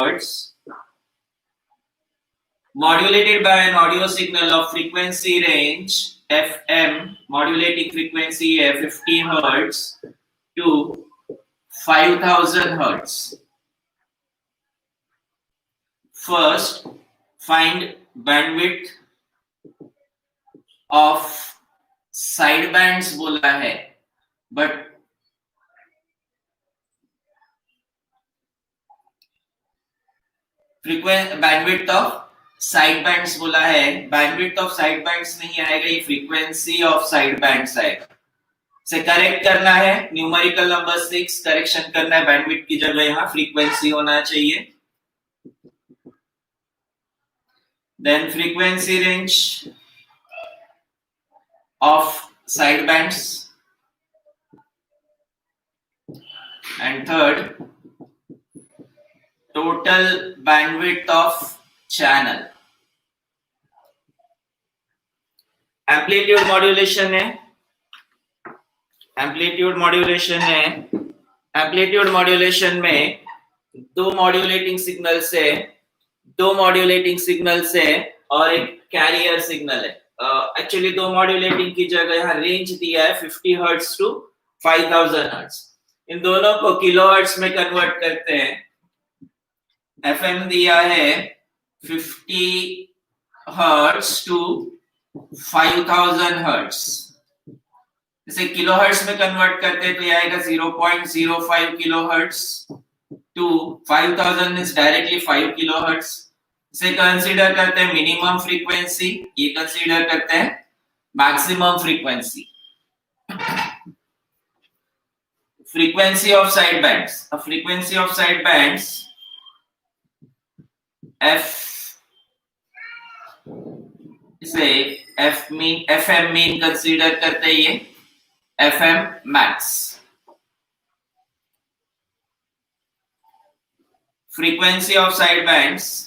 hertz, modulated by an audio signal of frequency range FM, modulating frequency 50 hertz to 5000 hertz. First, find bandwidth of sidebands बोला है, but bandwidth of sidebands बोला है, bandwidth of sidebands नहीं आएगा, ये frequency of sidebands आएगा. से correct करना है, न्यूमेरिकल नंबर 6 करेक्शन करना है, बैंडविड्थ की जगह यहाँ फ्रीक्वेंसी होना चाहिए. Then frequency range of sidebands, and third, total bandwidth of channel. Amplitude modulation है, एम्पलीट्यूड मॉड्यूलेशन है. एम्पलीट्यूड मॉड्यूलेशन में दो मॉड्यूलेटिंग सिग्नल से और एक कैरियर सिग्नल है. एक्चुअली दो मॉड्यूलेटिंग की जगह यहाँ रेंज दिया है 50 हर्ट्ज टू 5000 हर्ट्ज. इन दोनों को किलोहर्ट्ज में कन्वर्ट करते हैं. एफएम दिया है 50 हर्ट्ज टू 5000 हर्ट्ज. इसे किलोहर्ट्ज में कन्वर्ट करते हैं तो ये आएगा 0.05 kilohertz to 5000 means directly 5 kilohertz. इसे कंसीडर करते हैं मिनिमम फ्रीक्वेंसी, ये कंसीडर करते हैं maximum frequency. Frequency of side bands, frequency of side bands f, इसे एफएम मीन कंसीडर करते हैं, ये fm max. Frequency of side bands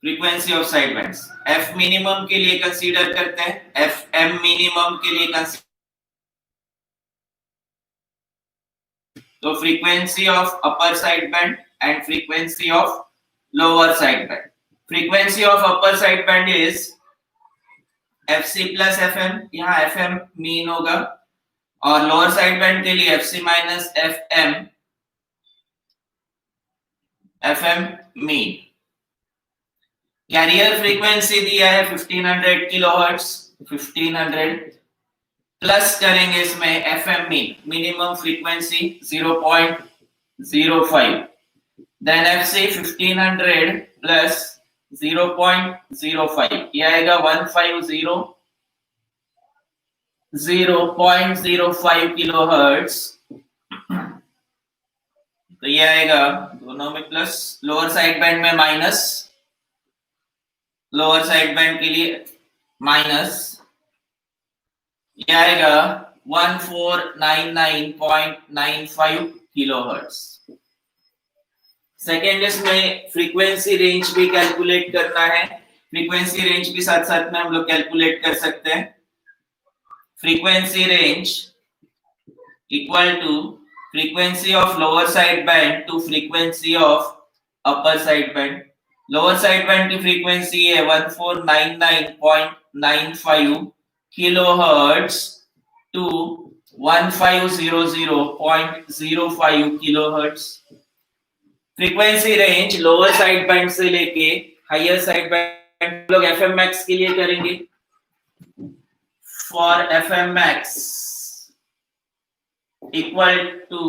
frequency of side bands f minimum के लिए कंसीडर करते हैं, एफ एम मिनिमम के लिए कंसीडर. तो frequency of upper side band and frequency of lower side band. Frequency of upper side band is fc plus fm, यहाँ fm min होगा, और लोअर साइड बैंड के लिए fc minus fm min. Carrier frequency दिया है 1500 kilohertz, 1500 plus करेंगे इसमें fm min, minimum frequency 0.05, then fc 1500 plus 0.05, ये आएगा 0.05 किलोहर्ट्ज. तो ये आएगा दोनों में प्लस, लोअर साइड बैंड में माइनस, लोअर साइड बैंड के लिए माइनस, ये आएगा 1499.95 किलोहर्ट्ज. सेकेंड इसमें फ्रीक्वेंसी रेंज भी कैलकुलेट करना है. फ्रीक्वेंसी रेंज भी साथ साथ में हम लोग कैलकुलेट कर सकते हैं. Frequency range equal to frequency of lower side band to frequency of upper side band. Lower side band की फ्रीक्वेंसी है 1499.95 kilohertz to 1500.05 kilohertz. Frequency range lower side band से लेके हायर साइड बैंड लोग fm max के लिए करेंगे. For fm max equal to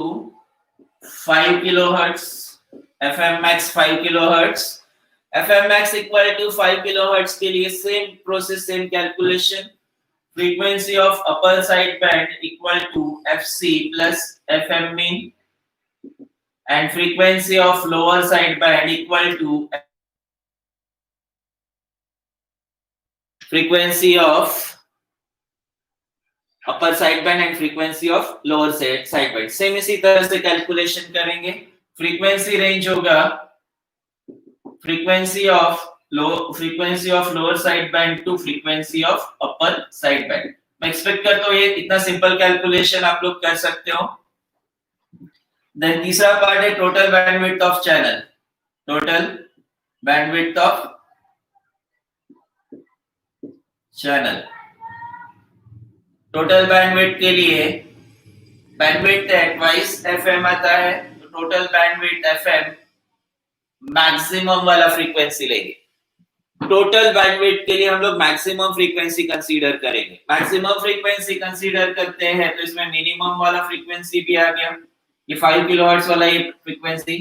5 kilohertz, fm max 5 kilohertz. Fm max equal to 5 kilohertz के लिए same process, same calculation. Frequency of upper side band equal to fc plus fm min, and frequency of lower side band equal to frequency of upper side band and frequency of lower side band. Same इसी तरह से calculation करेंगे. Frequency range होगा frequency of lower side band to frequency of upper side band. मैं expect करता हूँ ये इतना सिंपल कैलकुलेशन आप लोग कर सकते हो। देन तीसरा पार्ट है total bandwidth of channel. Total bandwidth of channel. Total bandwidth के लिए बैंडविड्थ है ट्वाइस एफएम आता है, तो टोटल बैंडविड्थ एफएम मैक्सिमम वाला फ्रीक्वेंसी लेंगे। टोटल बैंडविड्थ के लिए हम लोग मैक्सिमम फ्रीक्वेंसी कंसीडर करेंगे। मैक्सिमम फ्रीक्वेंसी कंसीडर करते हैं तो इसमें मिनिमम वाला फ्रीक्वेंसी भी आ गया, ये 5 किलोहर्ट्ज वाला ये फ्रीक्वेंसी,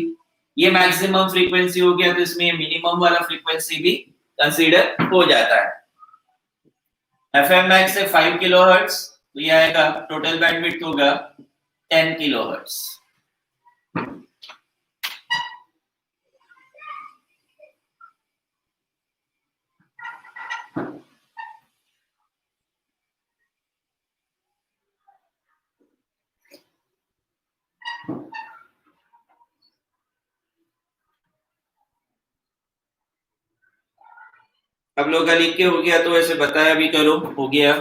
ये मैक्सिमम फ्रीक्वेंसी हो गया, तो इसमें ये मिनिमम वाला फ्रीक्वेंसी भी कंसीडर हो जाता है। एफएम मैक्स है 5 किलोहर्ट्ज, तो ये आएगा टोटल बैंडविड्थ होगा 10 किलोहर्ट्ज। अब लोग का लिख के हो गया तो ऐसे बताया भी करो, हो गया।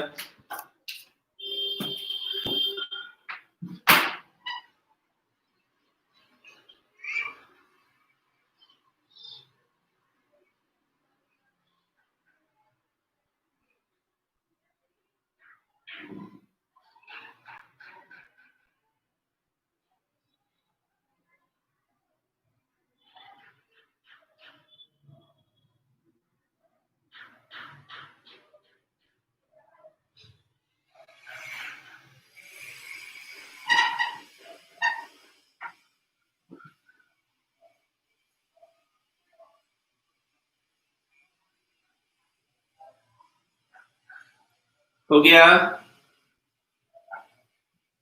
हो गया।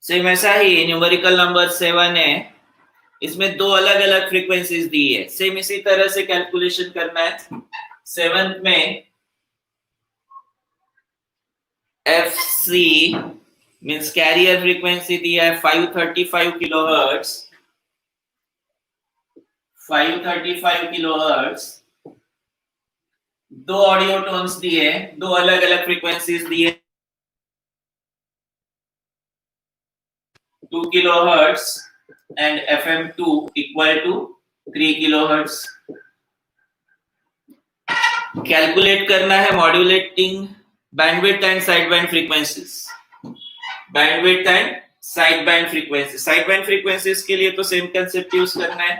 सेम ऐसा ही न्यूमेरिकल नंबर 7 है, इसमें दो अलग अलग फ्रीक्वेंसीज दी है, सेम इसी तरह से कैलकुलेशन करना है। 7th में FC मींस कैरियर फ्रीक्वेंसी दिया है 535 किलोहर्ट्ज, 535 किलोहर्ट्ज। दो ऑडियो टोन्स दिए, दो अलग अलग फ्रीक्वेंसीज दिए, 2 kilohertz and FM2 equal to 3 kilohertz। Calculate करना है modulating bandwidth and side band frequencies. Bandwidth and side band frequency, side band frequencies के लिए तो सेम कंसेप्ट यूज करना है।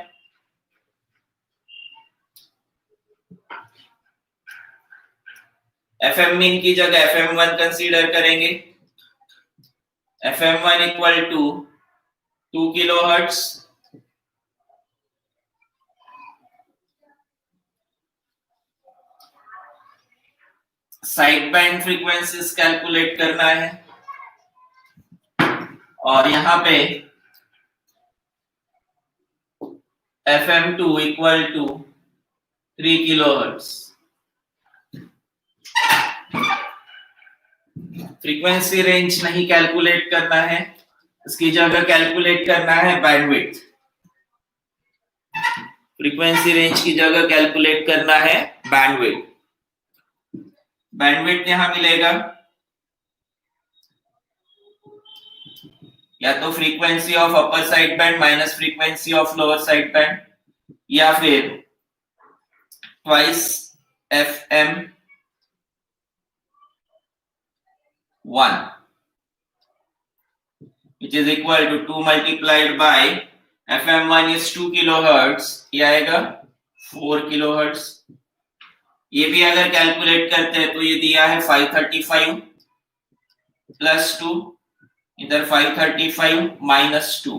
FM मीन की जगह FM1 कंसीडर करेंगे। FM1 equal to 2 kilohertz, side band frequencies calculate करना है, और यहां पे FM2 equal to 3 kilohertz. Frequency range नहीं कैलकुलेट करना है, इसकी जगह कैलकुलेट करना है बैंडविड्थ। फ्रीक्वेंसी रेंज की जगह कैलकुलेट करना है बैंडविड्थ। बैंडविड्थ यहां मिलेगा या तो frequency of upper side band minus frequency of lower side band, या फिर twice FM1 which is equal to 2 multiplied by FM1 is 2 kilohertz, ये आएगा 4 kilohertz। ये भी अगर कैलकुलेट करते हैं तो ये दिया है 535 प्लस 2, इधर 535 माइनस 2,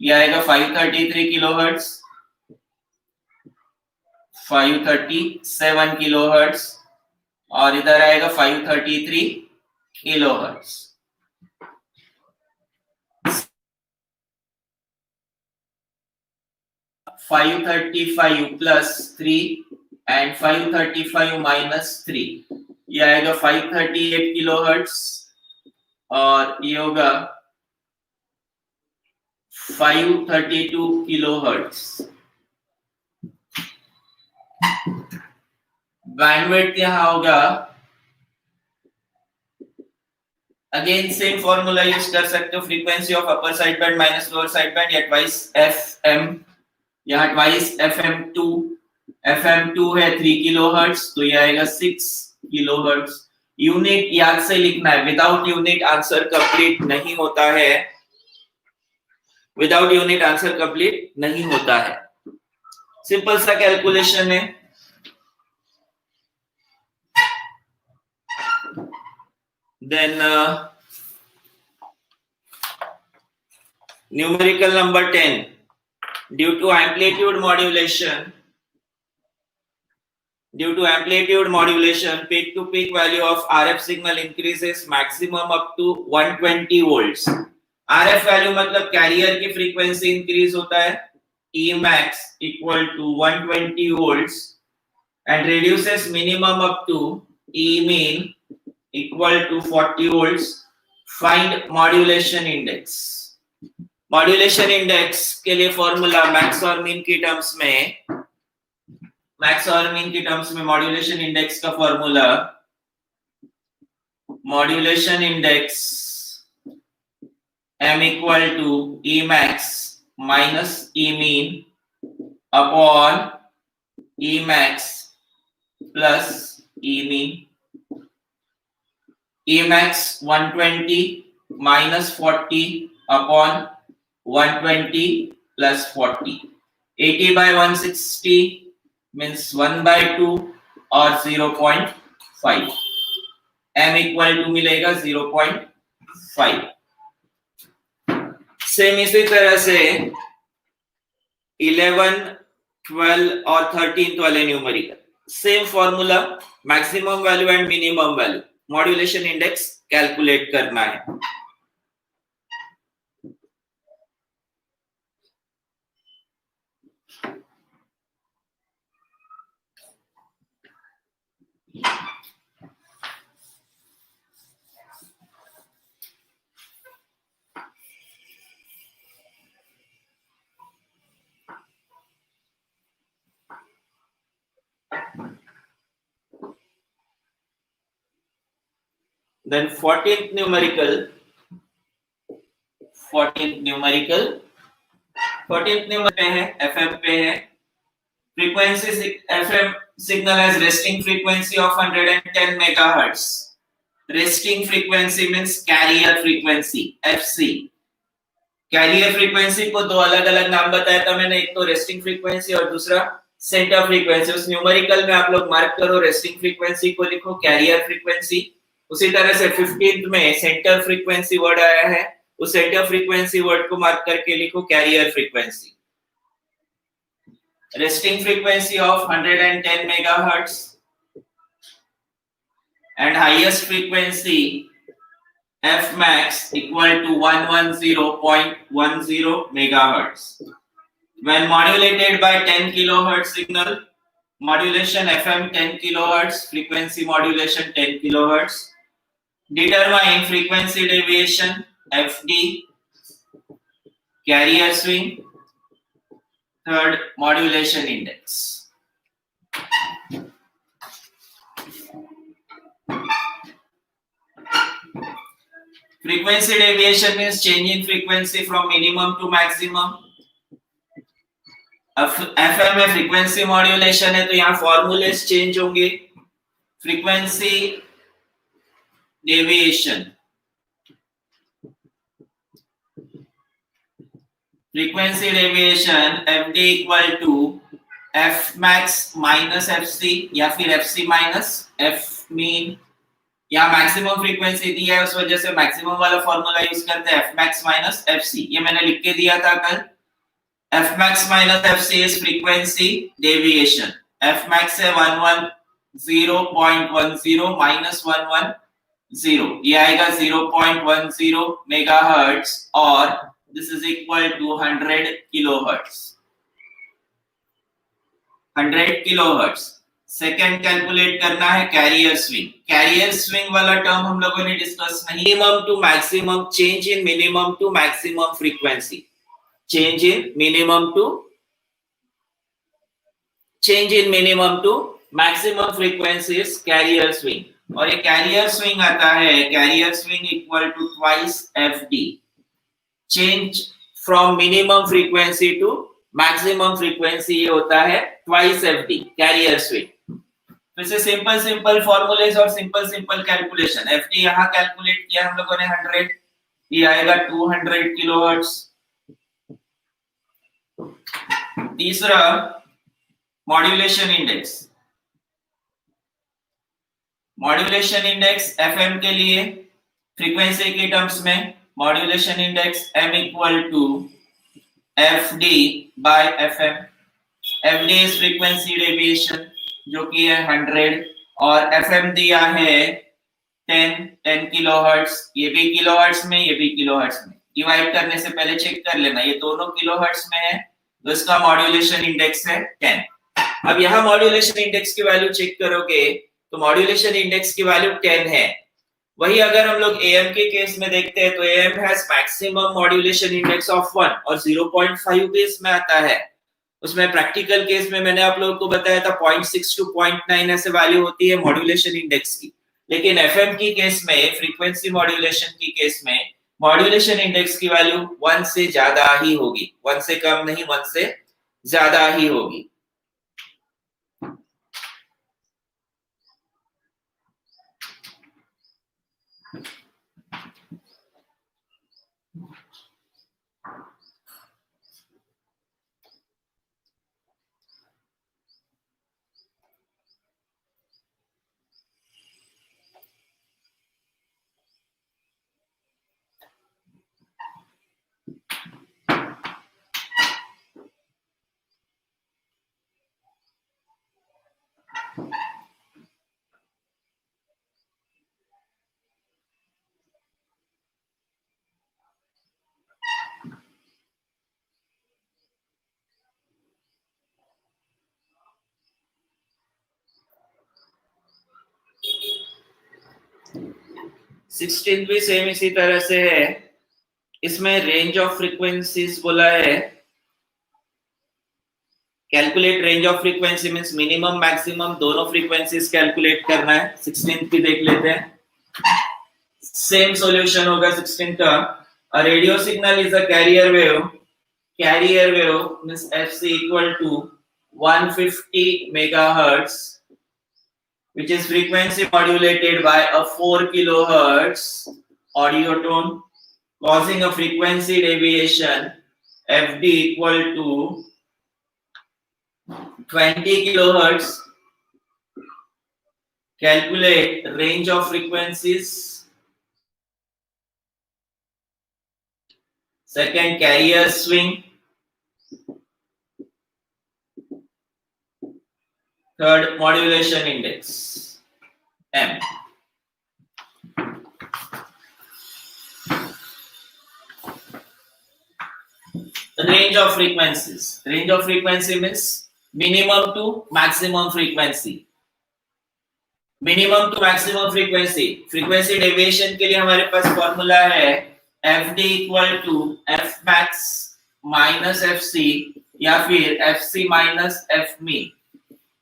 ये आएगा 533 किलोहर्ट्ज, 537 किलोहर्ट्ज, और इधर आएगा 533 किलोहर्ट्ज। 535 प्लस 3 एंड 535 माइनस 3, ये आएगा 538 किलोहर्ट्ज, और ये होगा 532 किलोहर्ट्ज। बैंडविड्थ यहां होगा अगेन सेम फॉर्मूला यूज कर सकते हो, frequency of upper side band minus lower side band या ट्वाइस FM, यहाँ ट्वाइस FM2, FM2 है 3 किलोहर्ट्ज, तो ये आएगा 6 किलोहर्ट्ज। यूनिट याद से लिखना है, विदाउट यूनिट आंसर कंप्लीट नहीं होता है, विदाउट यूनिट आंसर कंप्लीट नहीं होता है। सिंपल सा कैलकुलेशन है। Then numerical number 10, due to amplitude modulation, peak to peak value of RF signal increases maximum up to 120 volts. RF value मतलब career की फ्रीक्वेंसी इंक्रीज होता है, Emax equal to 120 volts and reduces minimum up to Emin equal to 40 volts. Find modulation index. Modulation index के लिए formula max और min की terms में, modulation index का formula, modulation index m equal to Emax minus Emin upon Emax plus Emin। Emax 120 minus 40 upon 120 plus 40, 80 by 160 means 1 by 2 और 0.5, m equal to मिलेगा 0.5। Same इसी तरह से 11, 12 और 13 वाले numerical, same formula, maximum value and minimum value, modulation index calculate करना है। Then 14th numerical पे है, FM पे है, frequency FM signal has resting frequency of 110 megahertz. Resting frequency means carrier frequency, FC। Carrier frequency को दो अलग अलग नाम बताया था मैंने, एक तो रेस्टिंग फ्रीक्वेंसी और दूसरा सेंटर फ्रीक्वेंसी। उस न्यूमेरिकल में आप लोग मार्क करो, रेस्टिंग फ्रीक्वेंसी को लिखो कैरियर फ्रीक्वेंसी। उसी तरह से 15th में सेंटर फ्रीक्वेंसी वर्ड आया है, उस सेंटर फ्रीक्वेंसी वर्ड को मार्क करके लिखो carrier frequency. resting frequency of 110 megahertz and highest frequency Fmax equal to 110.10 megahertz. When modulated by 10 kilohertz signal, modulation FM 10 kilohertz, frequency modulation 10 kilohertz. Determine frequency deviation FD, carrier swing. Third, modulation index. Frequency deviation means change in frequency from minimum to maximum. FM में frequency modulation है तो यहाँ formulas change होंगे। Frequency deviation, FD equal to Fmax minus FC या फिर FC minus Fmean। यहाँ maximum frequency दी है, उस वजह से मैक्सिमम वाला फॉर्मूला यूज करते हैं, Fmax minus FC। ये मैंने लिख के दिया था कल। Fmax minus FC is frequency deviation। Fmax है 110.10 minus 110, ये आएगा 0.10 मेगाहर्ट्ज और this is equal to 100 kilohertz। 100 kilohertz। Second calculate करना है कैरियर स्विंग। कैरियर स्विंग वाला टर्म हम लोगों ने डिस्कस नहीं। Minimum to maximum, change in minimum to maximum frequency, change in minimum to maximum frequency is carrier swing. और ये carrier swing आता है, carrier swing equal to twice F D, change from minimum frequency to maximum frequency, ये होता है twice F D carrier swing. तो इसे simple simple formulas और simple simple calculation, F D यहाँ कैलकुलेट किया हम लोगों ने 100, ये आएगा 200 किलोहर्ट्ज। तीसरा modulation index, modulation index FM के लिए फ्रीक्वेंसी के टर्म्स में modulation index m equal to F D by F M. F D is frequency deviation जो कि है 100 और एफ एम दिया है 10 किलोहर्ट्ज, ये भी किलोहर्ट्ज में ये भी किलोहर्ट्ज में, डिवाइड करने से पहले चेक कर लेना ये दोनों किलोहर्ट्ज में है तो इसका मॉड्यूलेशन इंडेक्स है 10। अब यहाँ मॉड्यूलेशन इंडेक्स की वैल्यू चेक करोगे तो मॉड्यूलेशन इंडेक्स की वैल्यू 10 है। वही अगर हम लोग एएम के केस में देखते हैं तो am has maximum modulation index of 1 और 0.5 भी इसमें आता है। उसमें प्रैक्टिकल केस में मैंने आप लोगों को बताया था 0.6 टू 0.9 ऐसे वैल्यू होती है मॉड्यूलेशन इंडेक्स की, लेकिन एफएम की केस में, फ्रीक्वेंसी मॉड्यूलेशन की केस में मॉड्यूलेशन इंडेक्स की वैल्यू 1 से ज्यादा ही होगी, 1 से कम नहीं 1 से ज्यादा ही होगी। सिक्सटीन भी सेम इसी तरह से है, इसमें रेंज ऑफ फ्रीक्वेंसीज बोला है, calculate range of frequency means minimum maximum दोनों फ्रीक्वेंसीज कैलकुलेट करना है। 16th की देख लेते हैं, सेम सॉल्यूशन होगा 16th का। A radio signal is a carrier wave, carrier wave means fc equal to 150 megahertz which is frequency modulated by a 4 kilohertz audio tone causing a frequency deviation fd equal to 20 kilohertz. Calculate range of frequencies. Second, carrier swing. Third, modulation index m. Range of frequencies. Range of frequency means minimum to maximum frequency. Minimum to maximum frequency. Frequency deviation के लिए हमारे पास formula है fd equal to f max minus fc या फिर fc minus f min.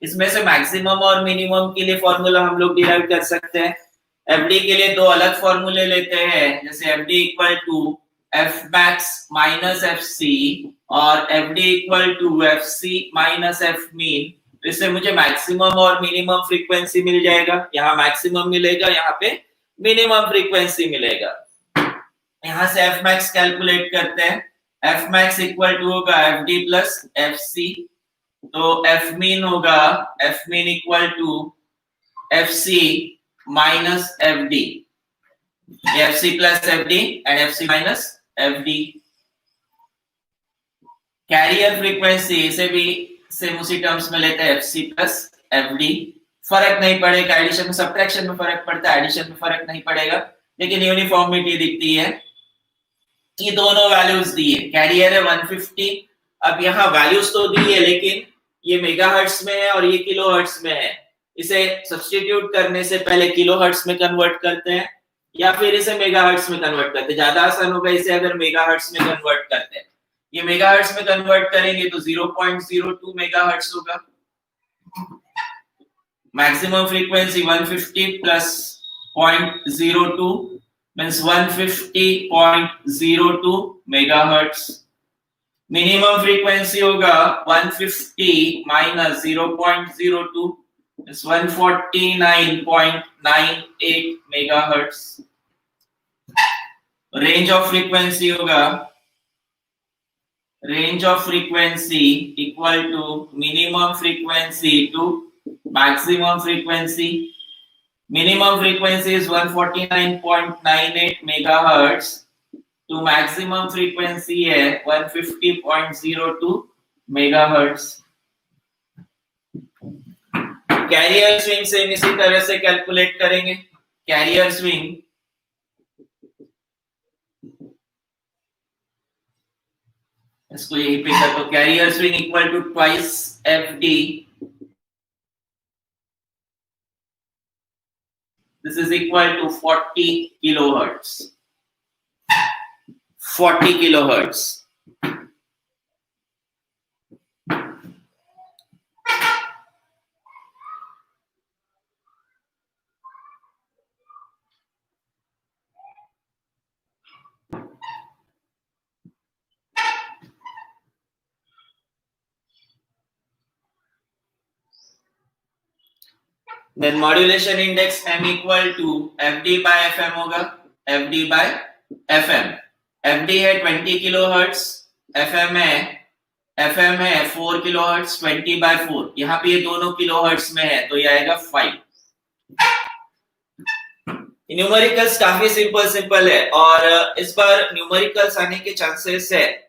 इसमें से maximum और minimum के लिए फॉर्मूला हम लोग डिराइव कर सकते हैं। fd के लिए दो अलग फॉर्मूले लेते हैं, जैसे fd equal to f max minus fc और fd equal to fc minus f min। तो इससे मुझे मैक्सिमम और मिनिमम फ्रीक्वेंसी मिल जाएगा, यहाँ मैक्सिमम मिलेगा, यहाँ पे मिनिमम फ्रीक्वेंसी मिलेगा। यहाँ से f max कैलकुलेट करते हैं, f max इक्वल टू होगा fd प्लस fc, तो f min होगा f min equal to fc minus fd, fc plus fd and fc minus fd। Carrier frequency इसे भी सेम उसी टर्म्स में लेते हैं fc प्लस fd, फर्क नहीं पड़ेगा, एडिशन में सब्ट्रैक्शन में फर्क पड़ता है, एडिशन में फर्क नहीं पड़ेगा, लेकिन यूनिफॉर्मिटी दिखती है। ये दोनों वैल्यूज दी है, कैरियर है 150। अब यहाँ वैल्यूज तो दी है लेकिन ये मेगाहर्ट्ज में है और ये किलोहर्ट्ज में है, इसे सब्स्टिट्यूट करने से पहले किलोहर्ट्ज में कन्वर्ट करते हैं या फिर इसे मेगाहर्ट्ज में कन्वर्ट करते हैं। ज्यादा आसान होगा इसे अगर मेगाहर्ट्ज में कन्वर्ट करते हैं, ये मेगाहर्ट्ज में कन्वर्ट करेंगे तो 0.02 मेगाहर्ट्ज होगा, maximum frequency 150 plus 0.02 means 150.02 megahertz. Minimum frequency होगा 150 minus 0.02 is 149.98 megahertz. Range of frequency होगा range of frequency equal to minimum frequency to maximum frequency. Minimum frequency is 149.98 megahertz to maximum frequency है 150.02 megahertz. Career swing से इसी तरह से calculate करेंगे. Career swing इसको यही पे कर दो. Carrier swing equal to twice FD. This is equal to 40 kilohertz. 40 kilohertz. Then modulation index m equal to FD by FM होगा. FD by FM. FD है 20 किलोहर्ट्ज. FM है 4 किलोहर्ट्ज. 20 by 4. यहाँ पे ये दोनों किलोहर्ट्ज में है तो ये आएगा 5. न्यूमेरिकल्स काफी सिंपल है और इस बार न्यूमेरिकल्स आने के चांसेस है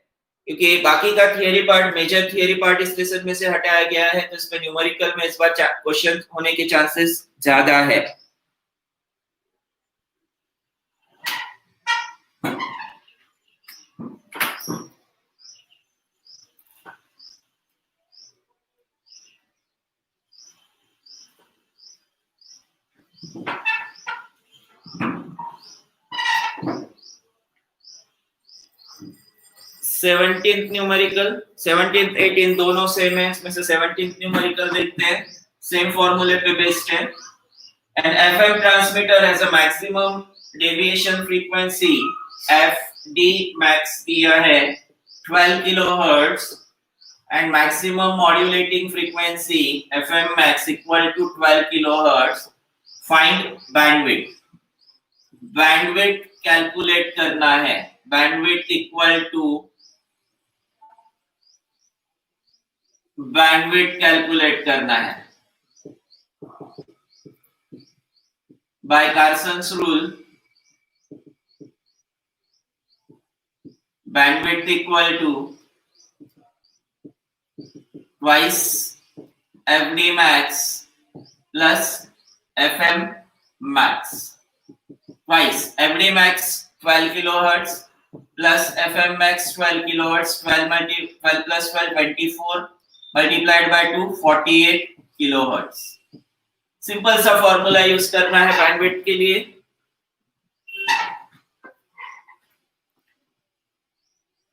क्योंकि बाकी का theory part, major theory part इस लेसन में से हटाया गया है तो इसमें न्यूमेरिकल में इस बार क्वेश्चन होने के चांसेस ज्यादा है. 17th न्यूमेरिकल, 17th 18 दोनों सेम है. इसमें से 17th न्यूमेरिकल देखते हैं. सेम फॉर्मूले पे बेस्ड है. An FM transmitter has a maximum deviation frequency FD max दिया है 12 kilohertz and maximum modulating frequency FM max equal to 12 kilohertz. Find bandwidth. Bandwidth calculate करना है. Bandwidth equal to bandwidth calculate करना है. By Carson's rule, bandwidth equal to twice FD max plus FM max. Twice FD max 12 kilohertz plus FM max 12 kilohertz. 12 plus 12 24 multiplied by 2 48 kilohertz. Simple सा formula use करना है bandwidth के लिए.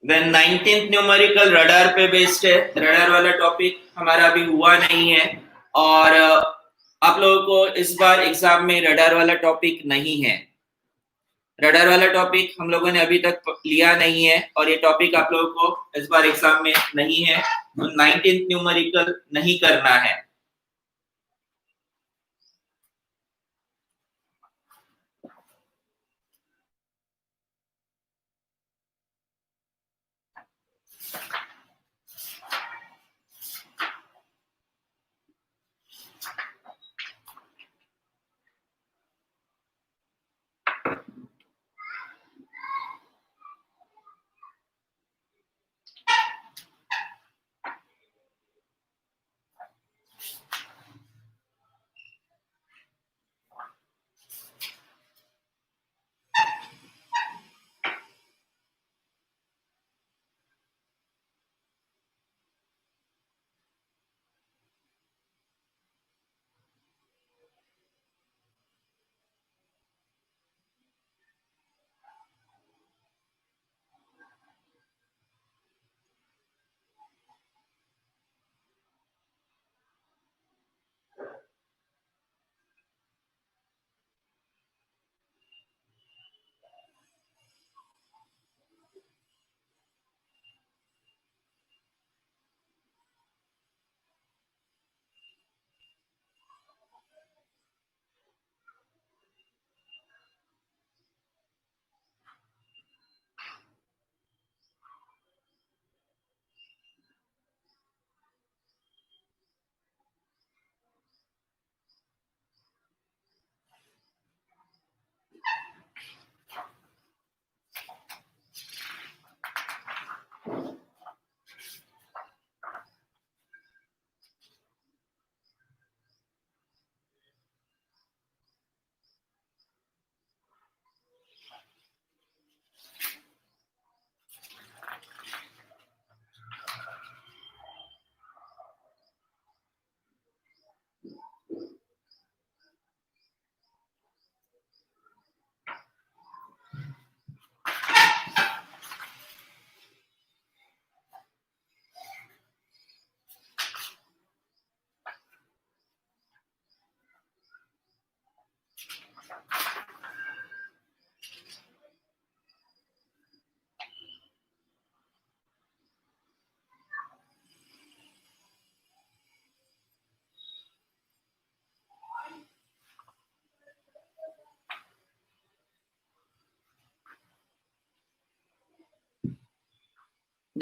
Then 19th numerical radar पे based है. Radar वाला topic हमारा अभी हुआ नहीं है और आप लोगों को इस बार एग्जाम में रडार वाला टॉपिक नहीं है. रडार वाला टॉपिक हम लोगों ने अभी तक लिया नहीं है और ये टॉपिक आप लोगों को इस बार एग्जाम में नहीं है. तो 19th न्यूमेरिकल नहीं करना है.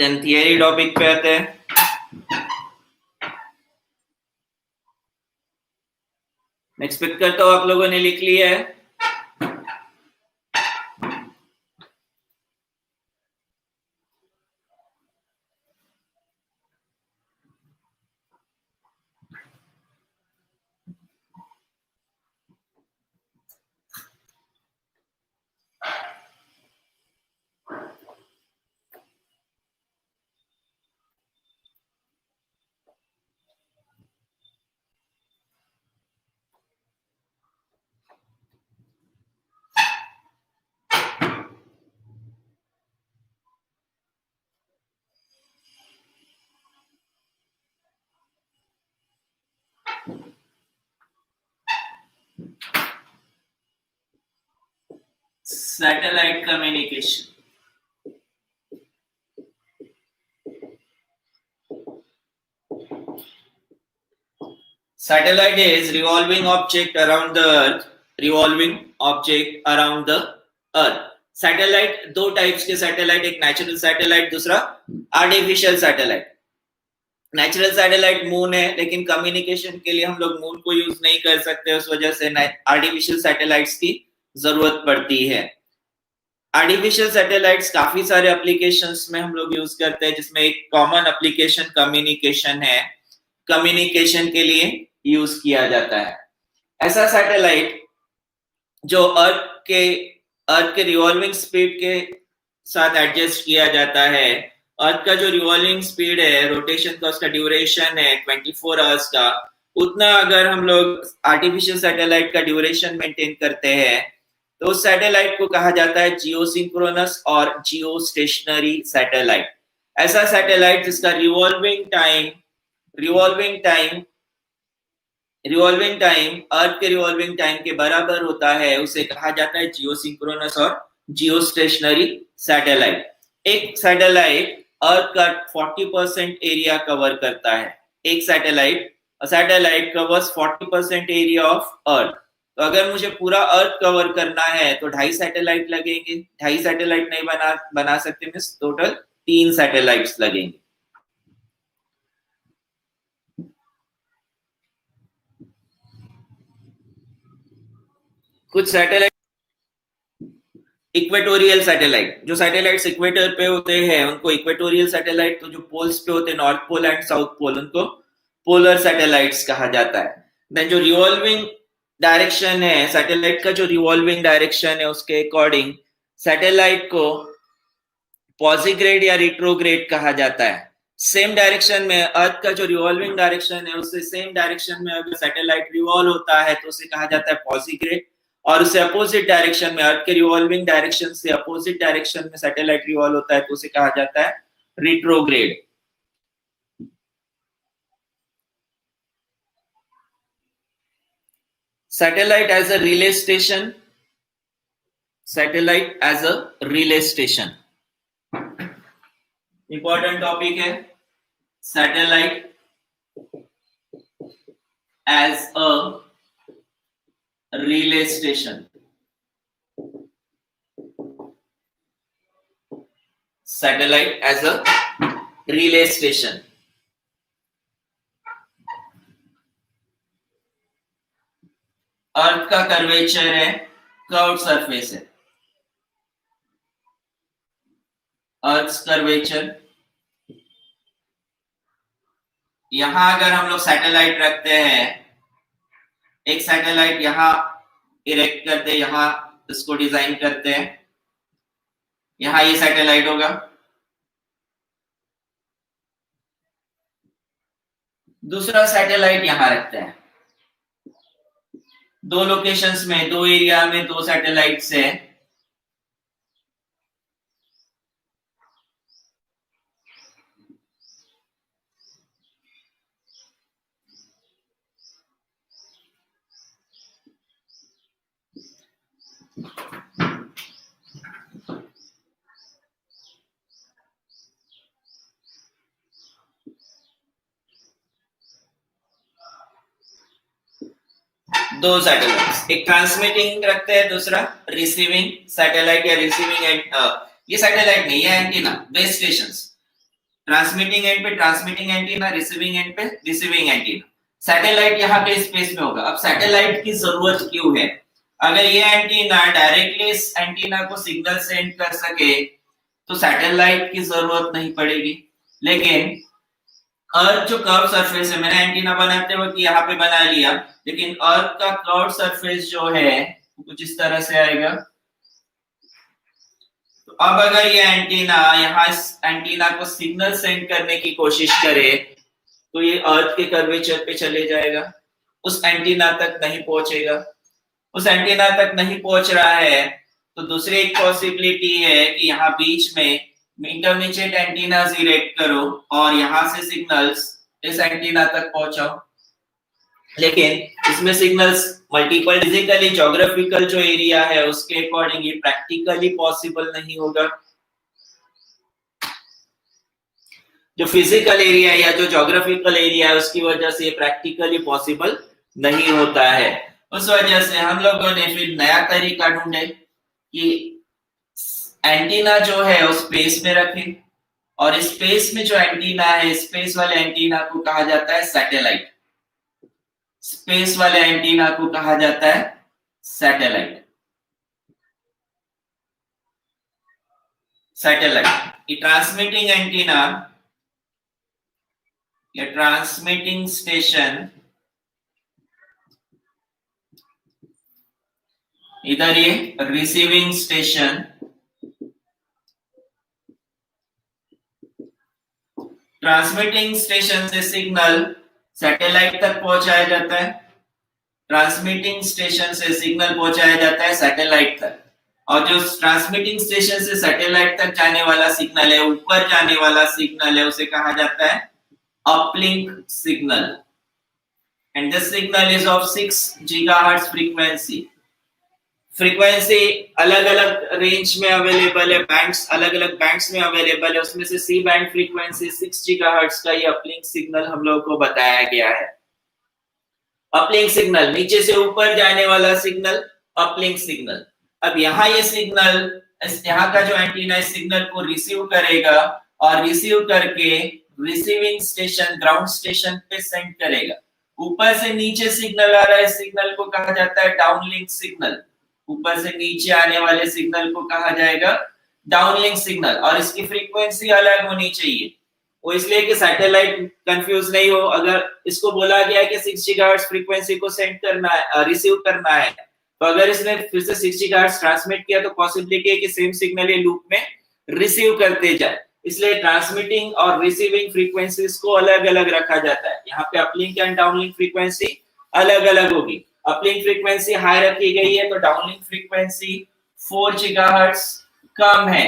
देन थियरी टॉपिक पे आते हैं। मैं एक्सपेक्ट करता हूं आप लोगों ने लिख लिया है। Satellite communication. Satellite is revolving object around the earth, revolving object around the earth. Satellite दो टाइप्स के सैटेलाइट, एक नेचुरल सैटेलाइट, दूसरा artificial satellite. Natural satellite moon है, लेकिन कम्युनिकेशन के लिए हम लोग मून को यूज नहीं कर सकते, उस वजह से आर्टिफिशियल सैटेलाइट्स की जरूरत पड़ती है। आर्टिफिशियल सैटेलाइट्स काफी सारे एप्लीकेशंस में हम लोग यूज करते हैं, जिसमें एक कॉमन एप्लीकेशन कम्युनिकेशन है। कम्युनिकेशन के लिए यूज किया जाता है। ऐसा सैटेलाइट जो अर्थ के रिवॉल्विंग स्पीड के साथ एडजस्ट किया जाता है। अर्थ का जो रिवॉल्विंग स्पीड है, रोटेशन का, उसका ड्यूरेशन है 24 आवर्स का, उतना अगर हम लोग आर्टिफिशियल सैटेलाइट का ड्यूरेशन मेंटेन करते हैं तो उस सैटेलाइट को कहा जाता है जियोसिंक्रोनस और जियो स्टेशनरी सैटेलाइट। ऐसा सैटेलाइट जिसका रिवॉल्विंग टाइम अर्थ के रिवॉल्विंग टाइम के बराबर होता है, उसे कहा जाता है जियोसिंक्रोनस और जियो स्टेशनरी सैटेलाइट। एक सैटेलाइट अर्थ का 40% एरिया कवर करता है। एक satellite covers 40% area of earth. तो अगर मुझे पूरा अर्थ कवर करना है तो 2.5 सैटेलाइट लगेंगे। 2.5 सैटेलाइट नहीं बना सकते, मींस टोटल 3 सैटेलाइट्स लगेंगे। कुछ सैटेलाइट इक्वेटोरियल सैटेलाइट, जो सैटेलाइट्स इक्वेटर पे होते हैं उनको इक्वेटोरियल सैटेलाइट, तो जो पोल्स पे होते हैं north pole and south pole, उनको पोलर सैटेलाइट्स कहा जाता है। देन जो रिवॉल्विंग डायरेक्शन है, सैटेलाइट का जो रिवॉल्विंग डायरेक्शन है, उसके अकॉर्डिंग सैटेलाइट को पॉजिग्रेड या रिट्रोग्रेड कहा जाता है। सेम डायरेक्शन में अर्थ का जो रिवॉल्विंग डायरेक्शन है, उससे सेम डायरेक्शन में अगर सैटेलाइट रिवॉल्व होता है तो उसे कहा जाता है पॉजिग्रेड, और उससे अपोजिट डायरेक्शन में, अर्थ के रिवॉल्विंग डायरेक्शन से अपोजिट डायरेक्शन में सैटेलाइट रिवॉल्व होता है तो उसे कहा जाता है retrograde. Satellite as a relay station, satellite as a relay station important topic है। Satellite as a relay station, satellite as a relay station. Earth का कर्वेचर है, कर्व्ड सरफेस है। अर्थ कर्वेचर, यहां अगर हम लोग सैटेलाइट रखते हैं, एक सैटेलाइट यहां इरेक्ट करते हैं, यहां इसको डिजाइन करते हैं, यहां ये सैटेलाइट होगा। दूसरा सैटेलाइट यहां रखते हैं। दो लोकेशंस में, दो एरिया में 2 सैटेलाइट्स है। दो सैटेलाइट्स, एक ट्रांसमिटिंग रखते हैं, दूसरा रिसीविंग सैटेलाइट या रिसीविंग एंड ये सैटेलाइट नहीं है, antenna, base stations. Transmitting and पे ट्रांसमिटिंग एंटीना, रिसीविंग एंड पे रिसीविंग एंटीना। सैटेलाइट यहाँ के स्पेस में होगा। अब सैटेलाइट की जरूरत क्यों है? अगर ये एंटीना डायरेक्टली इस एंटीना को सिग्नल सेंड कर सके तो सैटेलाइट की जरूरत नहीं पड़ेगी। लेकिन अर्थ जो कर्व सरफेस है, मैंने एंटीना बनाते वक्त यहाँ पे बना लिया, लेकिन अर्थ का कर्व सरफेस जो है कुछ इस तरह से आएगा। तो अब अगर ये एंटीना यहाँ इस एंटीना को सिग्नल सेंड करने की कोशिश करे तो ये अर्थ के कर्वेचर पे चले जाएगा, उस एंटीना तक नहीं पहुंचेगा। उस एंटीना तक नहीं पहुंच रहा है तो दूसरी एक पॉसिबिलिटी है कि यहाँ बीच में इंटरमीडिएट एंटीना इरेक्ट करो और यहाँ से सिग्नल्स इस एंटीना तक पहुंचाओ। लेकिन इसमें सिग्नल्स मल्टीपल फिजिकली ज्योग्राफिकल जो एरिया है उसके अकॉर्डिंग ये प्रैक्टिकली पॉसिबल नहीं होगा। जो फिजिकल एरिया या जो ज्योग्राफिकल एरिया है उसकी वजह से ये प्रैक्टिकली पॉसिबल नहीं होता है। उस वजह से हम लोगों ने फिर नया तरीका ढूंढे कि एंटीना जो है उस स्पेस में रखें, और स्पेस में जो एंटीना है, स्पेस वाले एंटीना को कहा जाता है सैटेलाइट। स्पेस वाले एंटीना को कहा जाता है सैटेलाइट। सैटेलाइट ये ट्रांसमिटिंग एंटीना या ट्रांसमिटिंग स्टेशन, इधर ये रिसीविंग स्टेशन, ट्रांसमिटिंग स्टेशन से सिग्नल सैटेलाइट तक पहुंचाया जाता है, ट्रांसमिटिंग स्टेशन से सिग्नल पहुंचाया जाता है सैटेलाइट तक। और जो ट्रांसमिटिंग स्टेशन से सैटेलाइट तक जाने वाला सिग्नल है, ऊपर जाने वाला सिग्नल है, उसे कहा जाता है uplink signal. And this signal is of 6 gigahertz frequency. Frequency अलग अलग रेंज में अवेलेबल है, बैंड्स अलग अलग बैंड्स में अवेलेबल है, उसमें से सी बैंड फ्रीक्वेंसी 6 गीगाहर्ट्ज का ये अपलिंक सिग्नल हम लोगों को बताया गया है। अपलिंक सिग्नल नीचे से ऊपर जाने वाला सिग्नल, अपलिंक सिग्नल। अब यहाँ ये सिग्नल, यहाँ का जो एंटीना इस सिग्नल को रिसीव करेगा और रिसीव करके रिसीविंग स्टेशन, ग्राउंड स्टेशन पे सेंड करेगा। ऊपर से नीचे सिग्नल आ रहा है, सिग्नल को कहा जाता है डाउनलिंक सिग्नल। ऊपर से नीचे आने वाले सिग्नल को कहा जाएगा डाउनलिंक सिग्नल, और इसकी फ्रीक्वेंसी अलग होनी चाहिए। वो इसलिए कि सैटेलाइट कंफ्यूज नहीं हो। अगर इसको बोला गया कि 6 गीगाहर्ट्ज फ्रीक्वेंसी को सेंड करना है, रिसीव करना है, तो अगर इसने फिर से 6 गीगाहर्ट्ज ट्रांसमिट किया तो पॉसिबिलिटी है कि सेम सिग्नल ये लूप में रिसीव करते जाए। इसलिए ट्रांसमिटिंग और रिसीविंग फ्रीक्वेंसीज को अलग अलग रखा जाता है। यहाँ पे अपलिंक एंड डाउनलिंक फ्रीक्वेंसी अलग अलग होगी। अपलिंक फ्रीक्वेंसी हाई रखी गई है तो डाउनलिंक फ्रीक्वेंसी 4 गीगाहर्ट्ज कम है।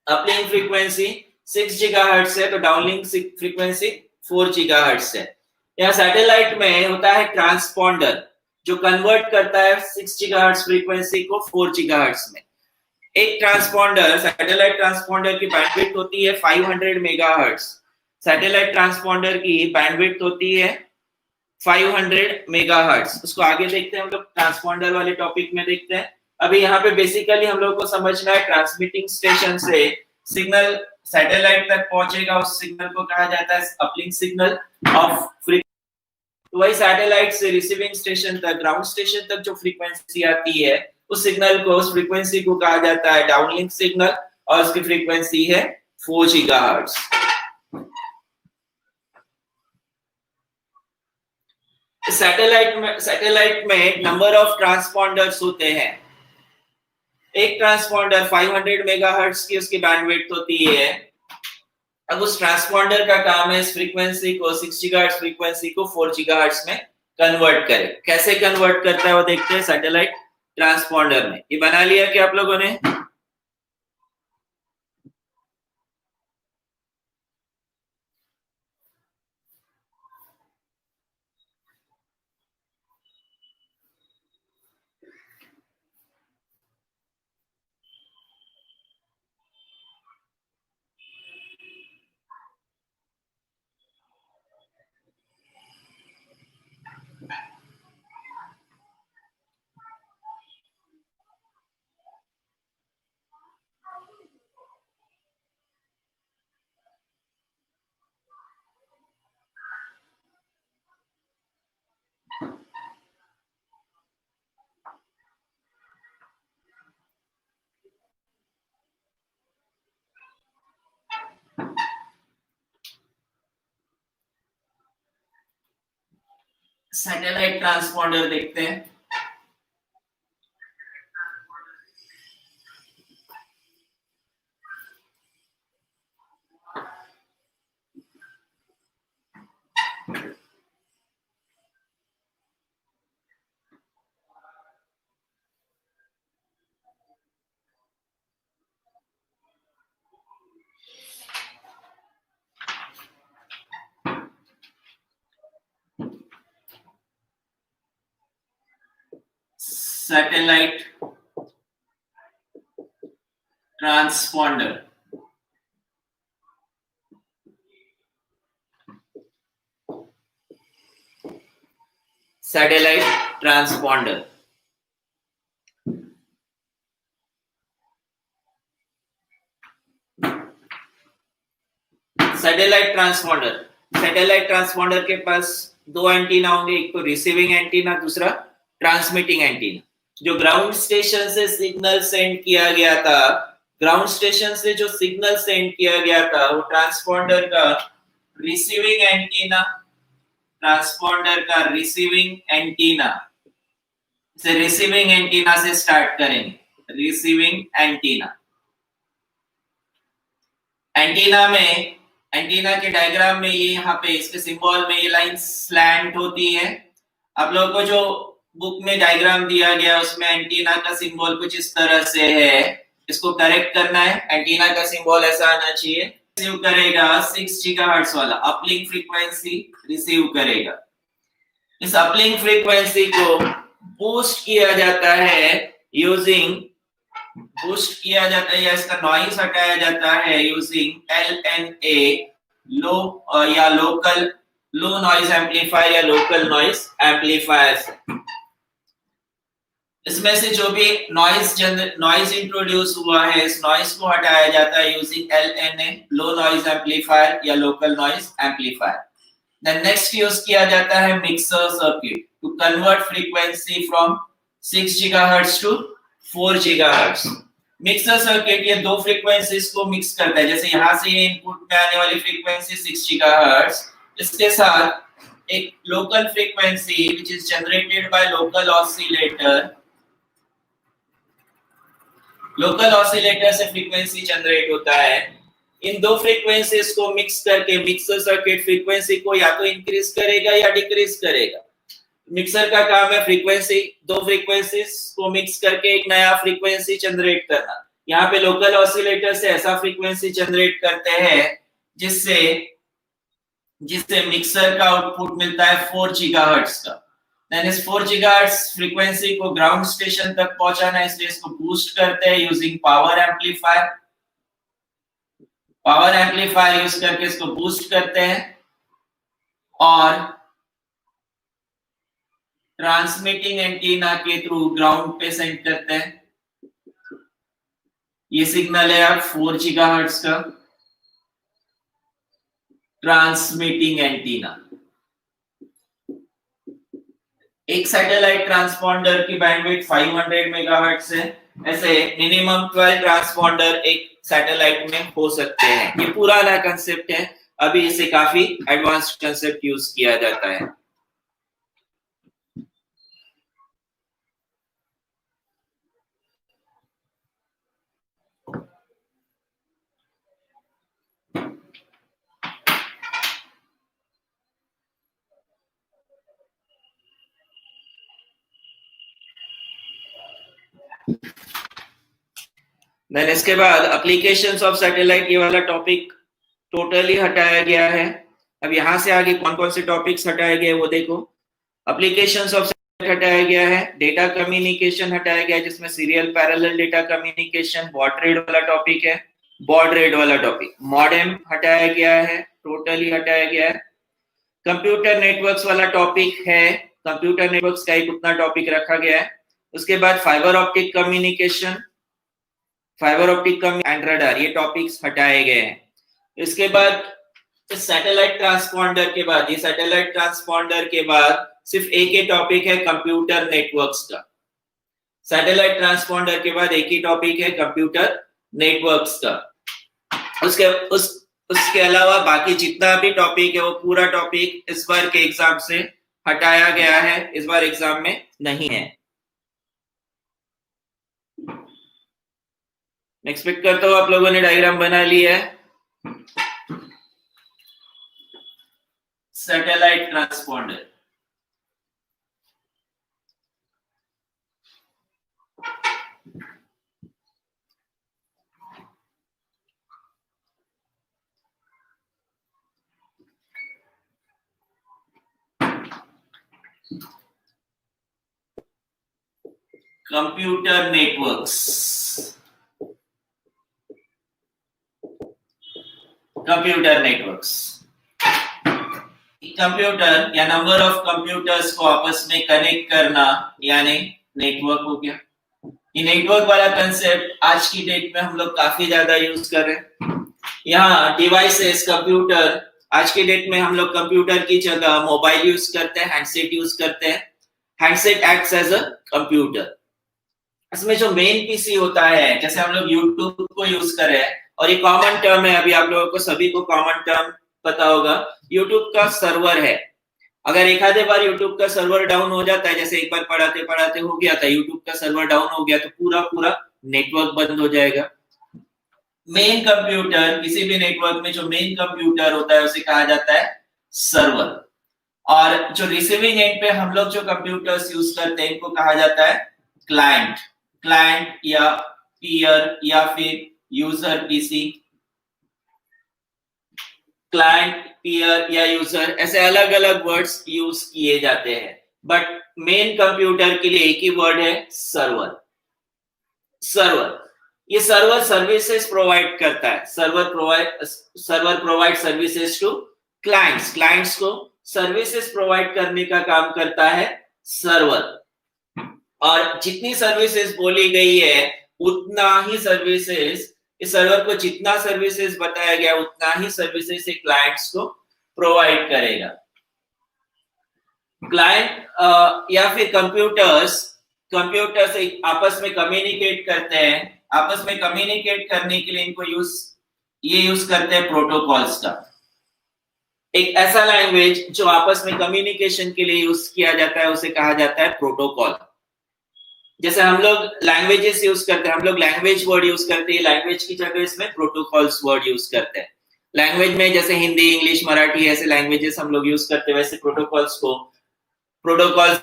अपलिंक फ्रीक्वेंसी 6 गीगाहर्ट्ज है तो डाउनलिंक फ्रीक्वेंसी 4 गीगाहर्ट्ज है। यहाँ सैटेलाइट में होता है ट्रांसपॉन्डर जो कन्वर्ट करता है 6 गीगाहर्ट्ज फ्रीक्वेंसी को 4 गीगाहर्ट्ज में। एक ट्रांसपॉन्डर, सैटेलाइट ट्रांसपॉन्डर की बैंडविड्थ होती है 500 मेगाहर्ट्ज। सैटेलाइट ट्रांसपॉन्डर की बैंडविड्थ होती है 500 मेगाहर्ट्ज। उसको आगे देखते हैं, हम लोग ट्रांसपॉन्डर वाले टॉपिक में देखते हैं। अभी यहाँ पे बेसिकली हम लोग को समझना है ट्रांसमिटिंग स्टेशन से सिग्नल सैटेलाइट तक पहुंचेगा, उस सिग्नल को कहा जाता है अपलिंक सिग्नल ऑफ फ्रीक्वेंसी। तो वही सैटेलाइट से रिसीविंग स्टेशन तक, ग्राउंड स्टेशन तक जो फ्रीक्वेंसी आती है उस सिग्नल को, उस फ्रीक्वेंसी को कहा जाता है डाउनलिंक सिग्नल, और उसकी फ्रीक्वेंसी है 4 गीगाहर्ट्ज। सैटेलाइट में नंबर ऑफ ट्रांसपॉन्डर्स होते हैं। एक ट्रांसपॉन्डर 500 मेगाहर्ट्ज की उसकी बैंडविड्थ होती है। अब उस ट्रांसपॉन्डर का काम है इस फ्रीक्वेंसी को, 6 गीगाहर्ट्ज फ्रीक्वेंसी को 4 गीगाहर्ट्ज में कन्वर्ट करे। कैसे कन्वर्ट करता है वो देखते हैं सैटेलाइट ट्रांसपॉन्डर में। ये बना लिया क्या आप लोगों ने? सैटेलाइट ट्रांसपॉन्डर देखते हैं। Satellite transponder, satellite transponder. Satellite transponder, satellite transponder के पास दो एंटीना होंगे, एक तो रिसीविंग एंटीना, दूसरा ट्रांसमिटिंग एंटीना। जो ग्राउंड स्टेशन से सिग्नल सेंड किया गया था, ग्राउंड स्टेशन से जो सिग्नल सेंड किया गया था वो ट्रांसपॉन्डर का रिसीविंग एंटीना, ट्रांसपॉन्डर का रिसीविंग एंटीना, इसे रिसीविंग एंटीना से स्टार्ट करेंगे। रिसीविंग एंटीना, एंटीना में, एंटीना के डायग्राम में ये यहाँ पे इसके सिंबल में ये लाइन स्लैंट होती है। आप लोगों को जो बुक में डायग्राम दिया गया उसमें एंटीना का सिंबल कुछ इस तरह से है, इसको करेक्ट करना है। एंटीना का सिंबल ऐसा आना चाहिए। रिसीव करेगा 6 गीगाहर्ट्ज वाला अपलिंक फ्रीक्वेंसी रिसीव करेगा। इस अपलिंक फ्रीक्वेंसी को बूस्ट किया जाता है यूजिंग, बूस्ट किया जाता है या इसका नॉइज हटाया जाता है यूजिंग LNA, लो या लोकल लो नॉइज एम्पलीफायर या लोकल नॉइज एम्पलीफायर। इसमें से जो भी नॉइज इंट्रोड्यूस हुआ है, इस नॉइज को हटाया जाता है using LNA, low noise amplifier या local noise amplifier. Then next use किया जाता है mixer circuit to convert frequency from 6 gigahertz to 4 gigahertz. Mixer circuit ये दो फ्रीक्वेंसीज को मिक्स करता है। जैसे यहाँ से ये इनपुट में आने वाली फ्रीक्वेंसी 6 गीगाहर्ट्ज, इसके साथ एक local frequency which is generated by local oscillator, local oscillator से फ्रीक्वेंसी जनरेट होता है। इन दो फ्रीक्वेंसीज को मिक्स करके मिक्सर सर्किट फ्रीक्वेंसी को या तो इंक्रीज करेगा या डिक्रीज करेगा। मिक्सर का काम है फ्रीक्वेंसी, दो फ्रीक्वेंसीज को मिक्स करके एक नया फ्रीक्वेंसी जनरेट करना। यहाँ पे लोकल ऑसिलेटर से ऐसा फ्रीक्वेंसी जनरेट करते हैं जिससे मिक्सर का आउटपुट मिलता है 4 गीगाहर्ट्ज का। देन इस 4 गीगाहर्ट्ज फ्रीक्वेंसी को ग्राउंड स्टेशन तक पहुंचाना है, इसलिए इसको बूस्ट करते हैं using power amplifier. Power amplifier use करके इसको बूस्ट करते हैं और ट्रांसमिटिंग एंटीना के थ्रू ग्राउंड पे सेंड करते हैं। ये सिग्नल है अब 4 गीगाहर्ट्ज का ट्रांसमिटिंग एंटीना। एक सैटेलाइट ट्रांसपॉन्डर की बैंडविड्थ 500 मेगाहर्ट्ज है। ऐसे मिनिमम 12 ट्रांसपॉन्डर एक सैटेलाइट में हो सकते हैं। ये पुराना कंसेप्ट है, अभी इसे काफी एडवांस्ड कंसेप्ट यूज किया जाता है। देन इसके बाद एप्लीकेशंस ऑफ सैटेलाइट, ये वाला टॉपिक टोटली हटाया गया है। अब यहाँ से आगे कौन कौन से टॉपिक्स हटाए गए वो देखो। एप्लीकेशंस ऑफ सैटेलाइट हटाया गया है, डेटा कम्युनिकेशन हटाया गया है जिसमें serial parallel data communication baud rate वाला टॉपिक है, बॉड रेट वाला टॉपिक। मॉडेम हटाया गया है, टोटली हटाया गया है। कंप्यूटर नेटवर्क्स वाला टॉपिक है, कंप्यूटर नेटवर्क्स का एक उतना टॉपिक रखा गया है। उसके बाद fibre optic communication, fibre optic and radar, ये टॉपिक्स हटाए गए हैं। इसके बाद सैटेलाइट ट्रांसपॉन्डर के बाद, ये सैटेलाइट ट्रांसपॉन्डर के बाद सिर्फ एक ही टॉपिक है कंप्यूटर नेटवर्क्स का। सैटेलाइट ट्रांसपॉन्डर के बाद एक ही टॉपिक है कंप्यूटर नेटवर्क्स का। उसके अलावा बाकी जितना भी टॉपिक है वो पूरा टॉपिक इस बार के एग्जाम से हटाया गया है, इस बार एग्जाम में नहीं है। एक्सपेक्ट करता हूँ आप लोगों ने डायग्राम बना लिया है। Satellite transponder, computer networks, computer networks, computer या नंबर ऑफ कंप्यूटर्स को आपस में कनेक्ट करना यानी नेटवर्क हो गया। ये नेटवर्क वाला कंसेप्ट आज की डेट में हम लोग काफी ज्यादा यूज कर रहे हैं। यहाँ डिवाइसेस, कंप्यूटर, आज की डेट में हम लोग कंप्यूटर की जगह मोबाइल यूज करते हैं, हैंडसेट यूज करते हैं। Handset acts as a computer. इसमें जो मेन पीसी होता है, जैसे हम लोग यूट्यूब को यूज कर रहे हैं, और ये कॉमन टर्म है, अभी आप लोगों को सभी को कॉमन टर्म पता होगा, यूट्यूब का सर्वर है। अगर एक आधे बार यूट्यूब का सर्वर डाउन हो जाता है, जैसे एक बार पढ़ाते पढ़ाते हो गया था, यूट्यूब का सर्वर डाउन हो गया, तो पूरा पूरा नेटवर्क बंद हो जाएगा। मेन कंप्यूटर, किसी भी नेटवर्क में जो मेन कंप्यूटर होता है उसे कहा जाता है सर्वर। और जो रिसीविंग एंड पे हम लोग जो कंप्यूटर्स यूज करते हैं इनको कहा जाता है क्लाइंट। क्लाइंट या पीयर या फिर यूजर पीसी। क्लाइंट, पीयर या यूजर, ऐसे अलग अलग वर्ड्स यूज किए जाते हैं, बट मेन कंप्यूटर के लिए एक ही वर्ड है, सर्वर। सर्वर, ये सर्वर सर्विसेज प्रोवाइड करता है। Server provide services to clients. Clients को सर्विसेज प्रोवाइड करने का काम करता है सर्वर। और जितनी सर्विसेज बोली गई है उतना ही सर्विसेज, इस सर्वर को जितना सर्विसेज बताया गया उतना ही सर्विसेज से क्लाइंट्स को प्रोवाइड करेगा। क्लाइंट या फिर कंप्यूटर्स आपस में कम्युनिकेट करते हैं। आपस में कम्युनिकेट करने के लिए इनको यूज करते हैं प्रोटोकॉल्स का। एक ऐसा लैंग्वेज जो आपस में कम्युनिकेशन के लिए यूज किया जाता है उसे कहा जाता है प्रोटोकॉल। जैसे हम लोग लैंग्वेजेस यूज करते हैं, हम लोग लैंग्वेज वर्ड यूज करते हैं, लैंग्वेज की जगह इसमें प्रोटोकॉल्स वर्ड यूज करते हैं। लैंग्वेज में जैसे हिंदी, इंग्लिश, मराठी ऐसे लैंग्वेजेस हम लोग यूज करते हैं, वैसे प्रोटोकॉल्स को प्रोटोकॉल्स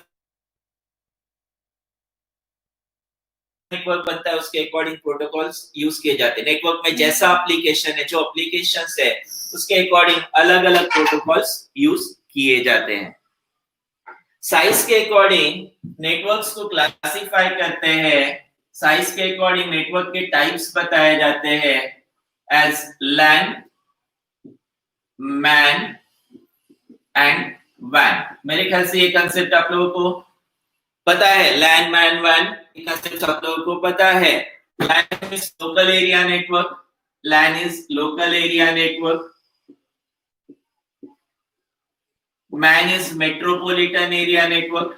नेटवर्क बनता है उसके अकॉर्डिंग प्रोटोकॉल्स यूज किए जाते हैं। नेटवर्क में जैसा एप्लीकेशन है, जो एप्लीकेशंस है उसके अकॉर्डिंग अलग अलग प्रोटोकॉल्स यूज किए जाते हैं। साइज के अकॉर्डिंग नेटवर्क्स को क्लासिफाई करते हैं। साइज के अकॉर्डिंग नेटवर्क के टाइप्स बताए जाते हैं एज लैन, मैन एंड वैन। मेरे ख्याल से ये कंसेप्ट आप लोगों को पता है। लैन, मैन, वैन कंसेप्ट आप लोगों को पता है। LAN is local area network. LAN is local area network. MAN is metropolitan area network.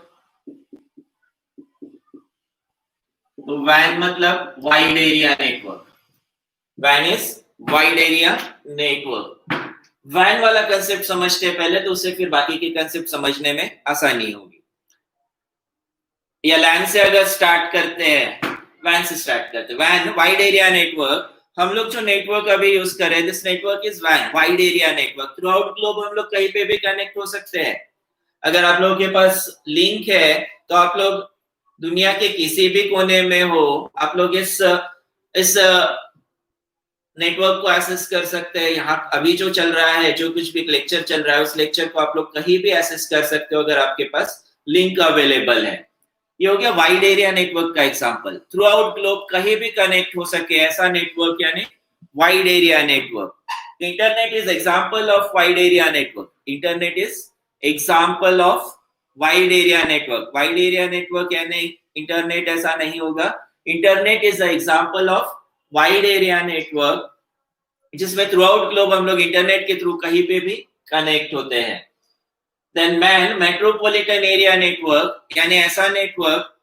तो वैन मतलब वाइड एरिया नेटवर्क। वैन इज वाइड एरिया नेटवर्क। वैन वाला कंसेप्ट समझते हैं पहले, तो उससे फिर बाकी के कंसेप्ट समझने में आसानी होगी। या लैन से अगर स्टार्ट करते हैं, वैन से स्टार्ट करते हैं। वैन वाइड एरिया नेटवर्क। हम लोग जो नेटवर्क अभी यूज कर रहे हैं, दिस नेटवर्क इज वैन, wide area network. Throughout globe हम लोग कहीं पे भी कनेक्ट हो सकते हैं। अगर आप लोगों के पास लिंक है तो आप लोग दुनिया के किसी भी कोने में हो, आप लोग इस नेटवर्क को एक्सेस कर सकते हैं। यहाँ अभी जो चल रहा है, जो कुछ भी लेक्चर चल रहा है, उस लेक्चर को आप लोग कहीं भी एक्सेस कर सकते हो अगर आपके पास लिंक अवेलेबल है। ये हो गया वाइड एरिया नेटवर्क का एग्जांपल। थ्रू आउट ग्लोब कहीं भी कनेक्ट हो सके ऐसा नेटवर्क यानी wide area network. Internet is example of wide area network. Internet is example of wide area network. Wide area network यानी इंटरनेट ऐसा नहीं होगा। Internet is the example of wide area network, जिसमें through out globe हम लोग internet के through कहीं पे भी कनेक्ट होते हैं। Then MAN, metropolitan area network यानी ऐसा नेटवर्क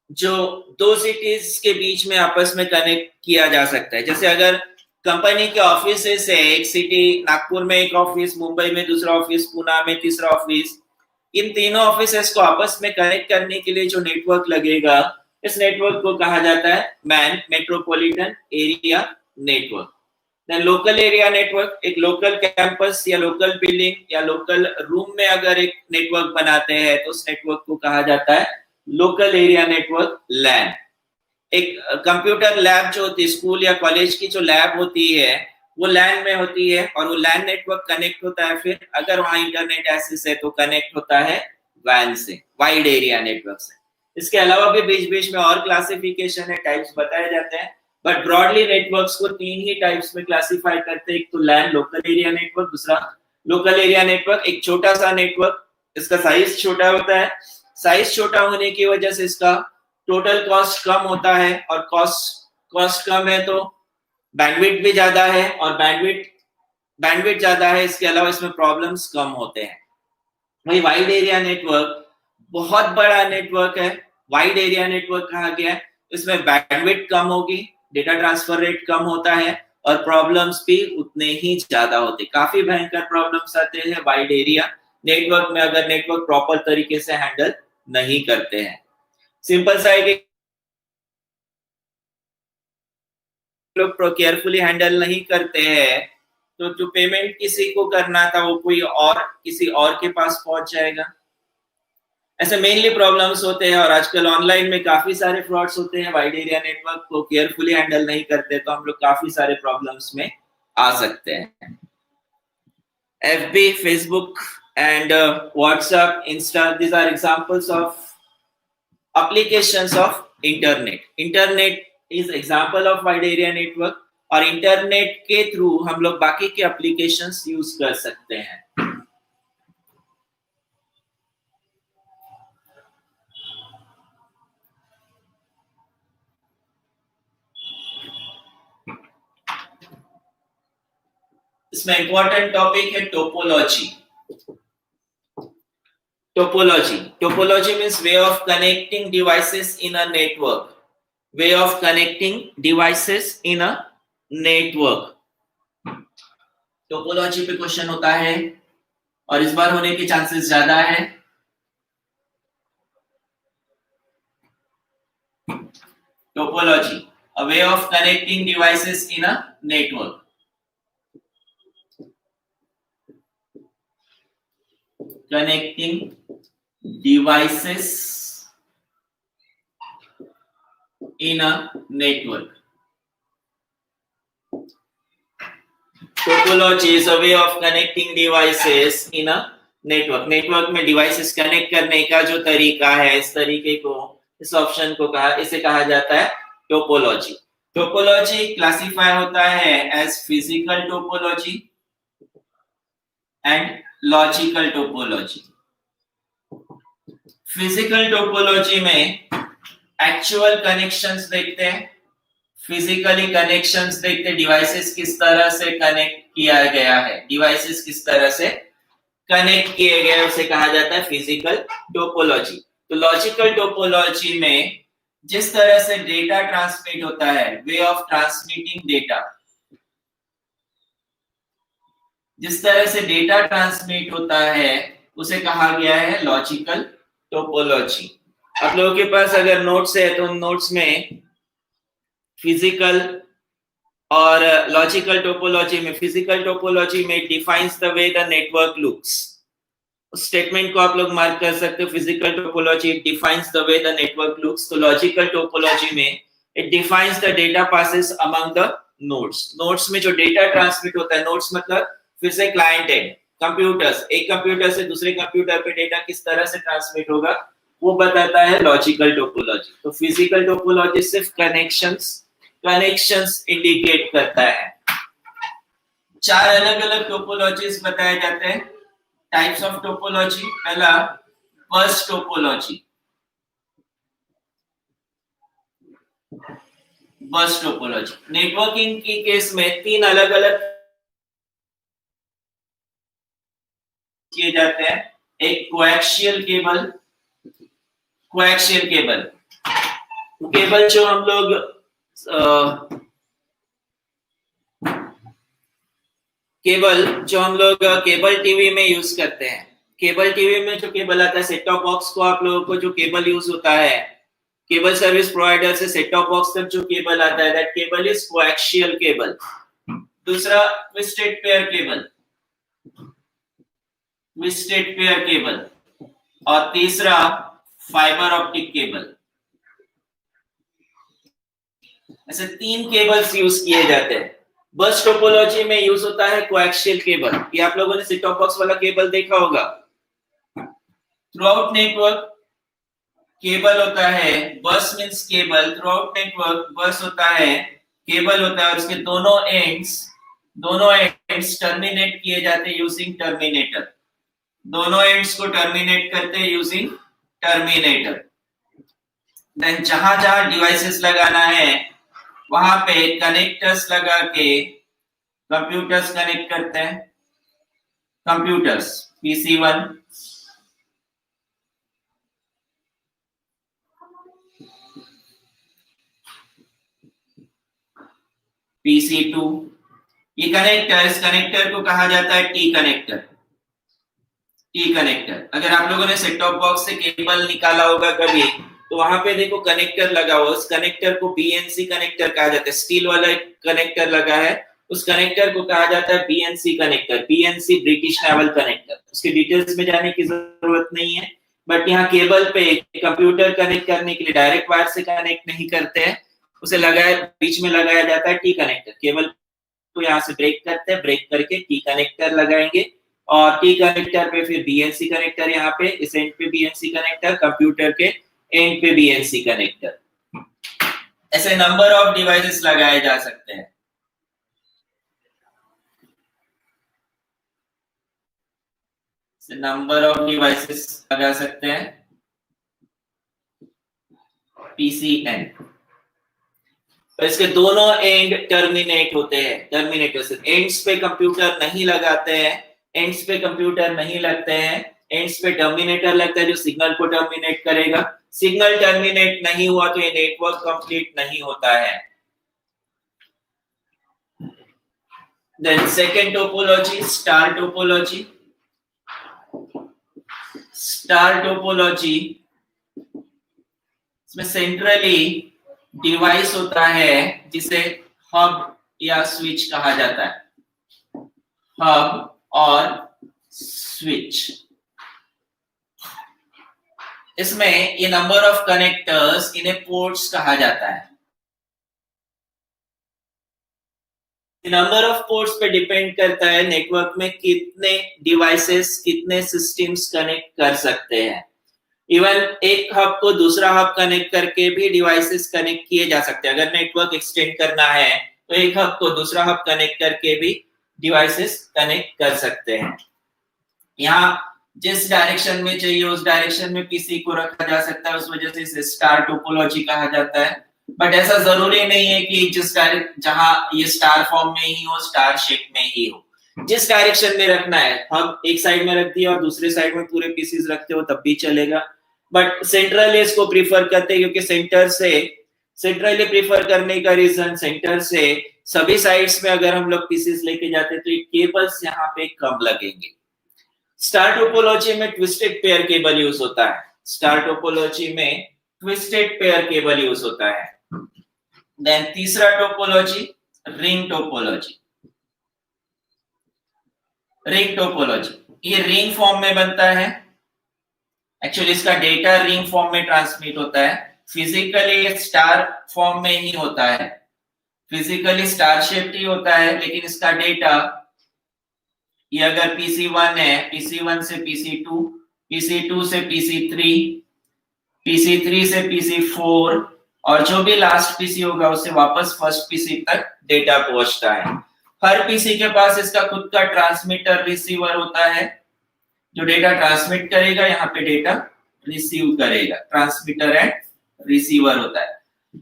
जो दो सिटीज के बीच में आपस में कनेक्ट किया जा सकता है। जैसे अगर कंपनी के ऑफिस है, एक सिटी नागपुर में एक ऑफिस, मुंबई में दूसरा ऑफिस, पुणे में तीसरा ऑफिस, इन तीनों ऑफिसेस को आपस में कनेक्ट करने के लिए जो नेटवर्क लगेगा, इस नेटवर्क को कहा जाता है MAN metropolitan area network. Then local area network, एक लोकल कैंपस या लोकल बिल्डिंग या लोकल रूम में अगर एक नेटवर्क बनाते हैं तो उस नेटवर्क को कहा जाता है लोकल एरिया नेटवर्क, लैन। एक कंप्यूटर लैब जो होती है, स्कूल या कॉलेज की जो लैब होती है, वो लैन में होती है और वो लैन नेटवर्क कनेक्ट होता है, फिर अगर वहां इंटरनेट एक्सेस है तो कनेक्ट होता है वैन से, वाइड एरिया नेटवर्क से। इसके अलावा भी बीच बीच में और क्लासिफिकेशन है, टाइप्स बताए जाते हैं, बट ब्रॉडली नेटवर्क्स को तीन ही टाइप्स में क्लासिफाई करते हैं। एक तो लैन लोकल एरिया नेटवर्क, दूसरा लोकल एरिया नेटवर्क, एक छोटा सा नेटवर्क, इसका साइज छोटा होता है, साइज छोटा होने की वजह से इसका टोटल कॉस्ट कम होता है, और कॉस्ट कम है तो बैंडविड्थ भी ज्यादा है, और बैंडविड्थ ज्यादा है, इसके अलावा इसमें प्रॉब्लम्स कम होते हैं। वही वाइड एरिया नेटवर्क बहुत बड़ा नेटवर्क है, वाइड एरिया नेटवर्क कहा गया है, इसमें बैंडविड्थ कम होगी, डेटा ट्रांसफर रेट कम होता है, और प्रॉब्लम्स भी उतने ही ज्यादा होते, काफी भयंकर प्रॉब्लम्स आते हैं वाइड एरिया नेटवर्क में अगर नेटवर्क प्रॉपर तरीके से हैंडल नहीं करते हैं। सिंपल सा है कि लोग केयरफुली हैंडल नहीं करते हैं तो जो पेमेंट किसी को करना था वो कोई और किसी और के पास पहुंच जाएगा। ऐसे मेनली प्रॉब्लम्स होते हैं, और आजकल ऑनलाइन में काफी सारे फ्रॉड्स होते हैं, वाइड एरिया नेटवर्क को केयरफुली हैंडल नहीं करते तो हम लोग काफी सारे प्रॉब्लम्स में आ सकते हैं। FB, Facebook and WhatsApp, Insta, these are examples of applications of internet. Internet is example of wide area network, और इंटरनेट के थ्रू हम लोग बाकी के एप्लीकेशंस यूज कर सकते हैं। इसमें इंपॉर्टेंट टॉपिक है topology. Topology means way of connecting devices in a network. Way of connecting devices in a network. Topology पे क्वेश्चन होता है और इस बार होने के चांसेस ज्यादा है। Topology, a way of connecting devices in a network. Connecting devices in a network. Topology is a way of connecting devices in a network. Network में डिवाइसेस कनेक्ट करने का जो तरीका है, इस तरीके को, इस ऑप्शन को इसे कहा जाता है टोपोलॉजी। टोपोलॉजी क्लासिफाई होता है as physical topology and logical topology. Physical topology में एक्चुअल कनेक्शंस देखते हैं, फिजिकली कनेक्शंस देखते, डिवाइसेस किस तरह से कनेक्ट किया गया है, डिवाइसेस किस तरह से कनेक्ट किए गए, उसे कहा जाता है फिजिकल टोपोलॉजी। तो लॉजिकल टोपोलॉजी में जिस तरह से डेटा ट्रांसमिट होता है, वे ऑफ ट्रांसमिटिंग डेटा, जिस तरह से डेटा ट्रांसमिट होता है उसे कहा गया है लॉजिकल टोपोलॉजी। आप लोगों के पास अगर नोट्स है तो नोट्स में फिजिकल और लॉजिकल टोपोलॉजी में, फिजिकल टोपोलॉजी में defines the way the network looks, उस स्टेटमेंट को आप लोग मार्क कर सकते हो। Physical topology defines the way the network looks. तो लॉजिकल टोपोलॉजी में it defines the data passes among the nodes. Nodes में जो डेटा ट्रांसमिट होता है, नोड्स मतलब फिर से क्लाइंट एंड कंप्यूटर्स, एक कंप्यूटर से दूसरे कंप्यूटर पे डेटा किस तरह से ट्रांसमिट होगा वो बताता है लॉजिकल टोपोलॉजी। तो फिजिकल टोपोलॉजी सिर्फ कनेक्शंस इंडिकेट करता है। चार अलग अलग टोपोलॉजीज बताए जाते हैं, टाइप्स ऑफ टोपोलॉजी। पहला बस टोपोलॉजी। बस टोपोलॉजी नेटवर्किंग की केस में तीन अलग अलग किए जाते हैं। एक कोएक्सियल केबल, केबल जो हम लोग केबल जो हम लोग केबल टीवी में यूज करते हैं, केबल टीवी में जो केबल आता है, सेट टॉप बॉक्स को आप लोगों को जो केबल यूज होता है, केबल सर्विस प्रोवाइडर से सेट टॉप बॉक्स तक जो केबल आता है, that cable is coaxial cable. दूसरा twisted pair cable, twisted pair cable, और तीसरा फाइबर ऑप्टिक केबल। ऐसे 3 केबल्स यूज किए जाते हैं। बस टोपोलॉजी में यूज होता है कोएक्सियल केबल। ये आप लोगों ने सेट टॉप बॉक्स वाला केबल देखा होगा। थ्रू आउट नेटवर्क केबल होता है, बस means cable, through out network bus होता है, केबल होता है, और इसके दोनों एंड्स टर्मिनेट किए जाते हैं यूजिंग टर्मिनेटर। दोनों एंड्स को टर्मिनेट करते हैं यूजिंग टर्मिनेटर। देन जहां जहां डिवाइसेस लगाना है वहां पे कनेक्टर्स लगा के कंप्यूटर्स कनेक्ट करते हैं। कंप्यूटर्स PC1, PC2, ये कनेक्टर को कहा जाता है टी कनेक्टर। टी कनेक्टर, अगर आप लोगों ने सेट टॉप बॉक्स से केबल निकाला होगा कभी, तो वहां पे देखो कनेक्टर लगा हुआ, उस कनेक्टर को BNC कनेक्टर कहा जाता है। स्टील वाला एक कनेक्टर लगा है, उस कनेक्टर को कहा जाता है BNC connector, BNC British naval connector. उसके डिटेल्स में जाने की जरूरत नहीं है, बट यहाँ केबल पे कंप्यूटर कनेक्ट करने के लिए डायरेक्ट वायर से कनेक्ट नहीं करते हैं, उसे बीच में लगाया जाता है टी कनेक्टर। केबल को यहाँ से ब्रेक करते हैं, ब्रेक करके टी कनेक्टर लगाएंगे, और टी कनेक्टर पे फिर BNC कनेक्टर, यहाँ पे इस एंड पे BNC कनेक्टर, कंप्यूटर के एंड पे BNC कनेक्टर। ऐसे नंबर ऑफ डिवाइसेस लगाए जा सकते हैं। नंबर ऑफ डिवाइसेस लगा सकते हैं PCN। तो इसके दोनों एंड टर्मिनेट होते हैं, टर्मिनेटर से। एंड्स पे कंप्यूटर नहीं लगाते हैं, एंड्स पे कंप्यूटर नहीं लगते हैं, एंड्स पे टर्मिनेटर लगता है जो सिग्नल को टर्मिनेट करेगा। सिग्नल टर्मिनेट नहीं हुआ तो ये नेटवर्क कंप्लीट नहीं होता है। Then second topology, star topology. Star topology, इसमें सेंट्रली डिवाइस होता है जिसे हब या स्विच कहा जाता है। हब और स्विच, इसमें ये नंबर ऑफ कनेक्टर्स, इन्हें पोर्ट्स कहा जाता है। नंबर ऑफ पोर्ट्स पे डिपेंड करता है नेटवर्क में कितने डिवाइसेस, कितने सिस्टम्स कनेक्ट कर सकते हैं। इवन एक हब को दूसरा हब कनेक्ट करके भी डिवाइसेस कनेक्ट किए जा सकते हैं। अगर नेटवर्क एक्सटेंड करना है तो एक हब को दूसरा हब कनेक्ट करके भी डिवाइसेस कनेक्ट कर सकते हैं। यहाँ जिस डायरेक्शन में चाहिए उस डायरेक्शन में पीसी को रखा जा सकता है, उस वजह से इसे स्टार टोपोलॉजी कहा जाता है। बट ऐसा जरूरी नहीं है कि जिस जहां ये स्टार फॉर्म में ही हो, स्टार शेप में ही हो। जिस डायरेक्शन में रखना है, हम एक साइड में रख दिया और दूसरे साइड में पूरे पीसीज रखते हो तब भी चलेगा। बट सेंट्रली इसको प्रीफर करते हैं क्योंकि सेंट्रली प्रीफर करने का रीजन, सेंटर से सभी साइड्स में अगर हम लोग पीसीज लेके जाते हैं तो ये केबल्स यहाँ पे कम लगेंगे। स्टार टोपोलॉजी में ट्विस्टेड पेयर केबल यूज होता है। स्टार टोपोलॉजी में ट्विस्टेड पेयर केबल यूज होता है। देन तीसरा topology, ring topology. Ring topology ये रिंग फॉर्म में बनता है। एक्चुअली इसका डेटा रिंग फॉर्म में ट्रांसमिट होता है। फिजिकली स्टार फॉर्म में ही होता है, फिजिकली स्टार शेप्ड ही होता है, लेकिन इसका डेटा ये अगर PC1 है, PC1 से PC2, PC2 से PC3, PC3 से PC4 और जो भी लास्ट पीसी होगा उससे वापस फर्स्ट पीसी तक डेटा पहुंचता है। हर पीसी के पास इसका खुद का ट्रांसमीटर रिसीवर होता है जो डेटा ट्रांसमिट करेगा, यहाँ पे डेटा रिसीव करेगा। ट्रांसमीटर एंड रिसीवर होता है।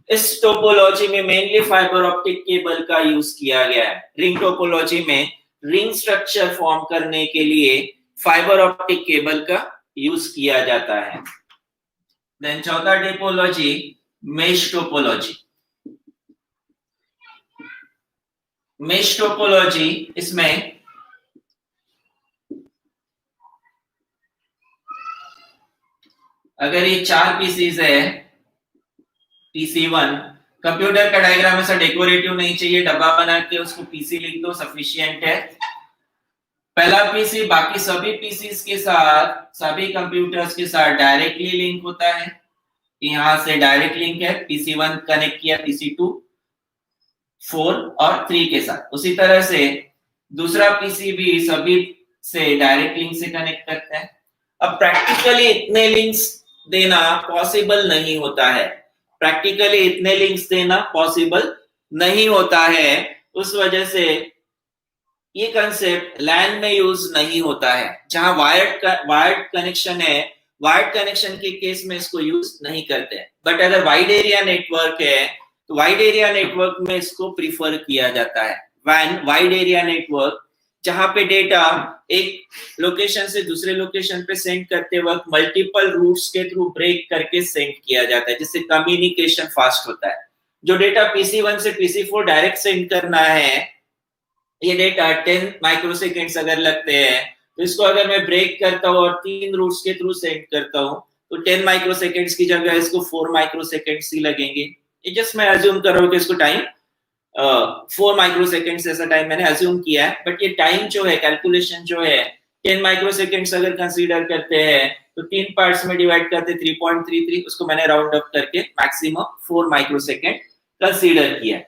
इस टोपोलॉजी में मेनली फाइबर ऑप्टिक केबल का यूज किया गया है। रिंग टोपोलॉजी में रिंग स्ट्रक्चर फॉर्म करने के लिए फाइबर ऑप्टिक केबल का यूज किया जाता है। देन चौथा topology, mesh topology. Mesh topology, इसमें अगर ये 4 पीसीज है, PC1, कंप्यूटर का डायग्राम ऐसा डेकोरेटिव नहीं चाहिए, डब्बा बना के उसको पीसी लिख दो, सफिशिएंट है। पहला पीसी बाकी सभी पीसीज के साथ, सभी कंप्यूटर्स के साथ डायरेक्टली लिंक होता है। यहां से डायरेक्ट लिंक है, PC1 कनेक्ट किया PC2, 4 और 3 के साथ। उसी तरह से दूसरा पीसी भी सभी से डायरेक्ट लिंक से कनेक्ट करता है। अब प्रैक्टिकली इतने लिंक्स देना पॉसिबल नहीं होता है, प्रैक्टिकली इतने लिंक्स देना पॉसिबल नहीं होता है। उस वजह से ये कंसेप्ट लैन में यूज नहीं होता है। जहां वायर्ड कनेक्शन है, वायर्ड कनेक्शन के केस में इसको यूज नहीं करते हैं। बट अगर वाइड एरिया नेटवर्क है तो वाइड एरिया नेटवर्क में इसको प्रीफर किया जाता है। वैन वाइड एरिया नेटवर्क, जहां पे डेटा एक लोकेशन से दूसरे लोकेशन पे सेंड करते वक्त मल्टीपल रूट्स के थ्रू ब्रेक करके सेंड किया जाता है, जिससे कम्युनिकेशन फास्ट होता है। जो डेटा PC1 से PC4 डायरेक्ट सेंड करना है, ये डेटा 10 माइक्रोसेकेंड्स अगर लगते हैं, तो इसको अगर मैं ब्रेक करता हूँ और 3 रूट्स के थ्रू सेंड करता हूँ, तो 10 माइक्रोसेकेंड्स की जगह इसको 4 माइक्रोसेकेंड्स ही लगेंगे। ये जस्ट मैं अज्यूम कर रहा हूँ कि इसको टाइम 4 माइक्रोसेकेंड्स ऐसा टाइम मैंने अज्यूम किया है। बट ये टाइम जो है, कैलकुलेशन जो है, 10 माइक्रोसेकेंड्स अगर कंसीडर करते हैं तो 3 पार्ट्स में डिवाइड करते 3.33, उसको मैंने राउंड अप करके मैक्सिमम 4 माइक्रोसेकेंड कंसीडर किया।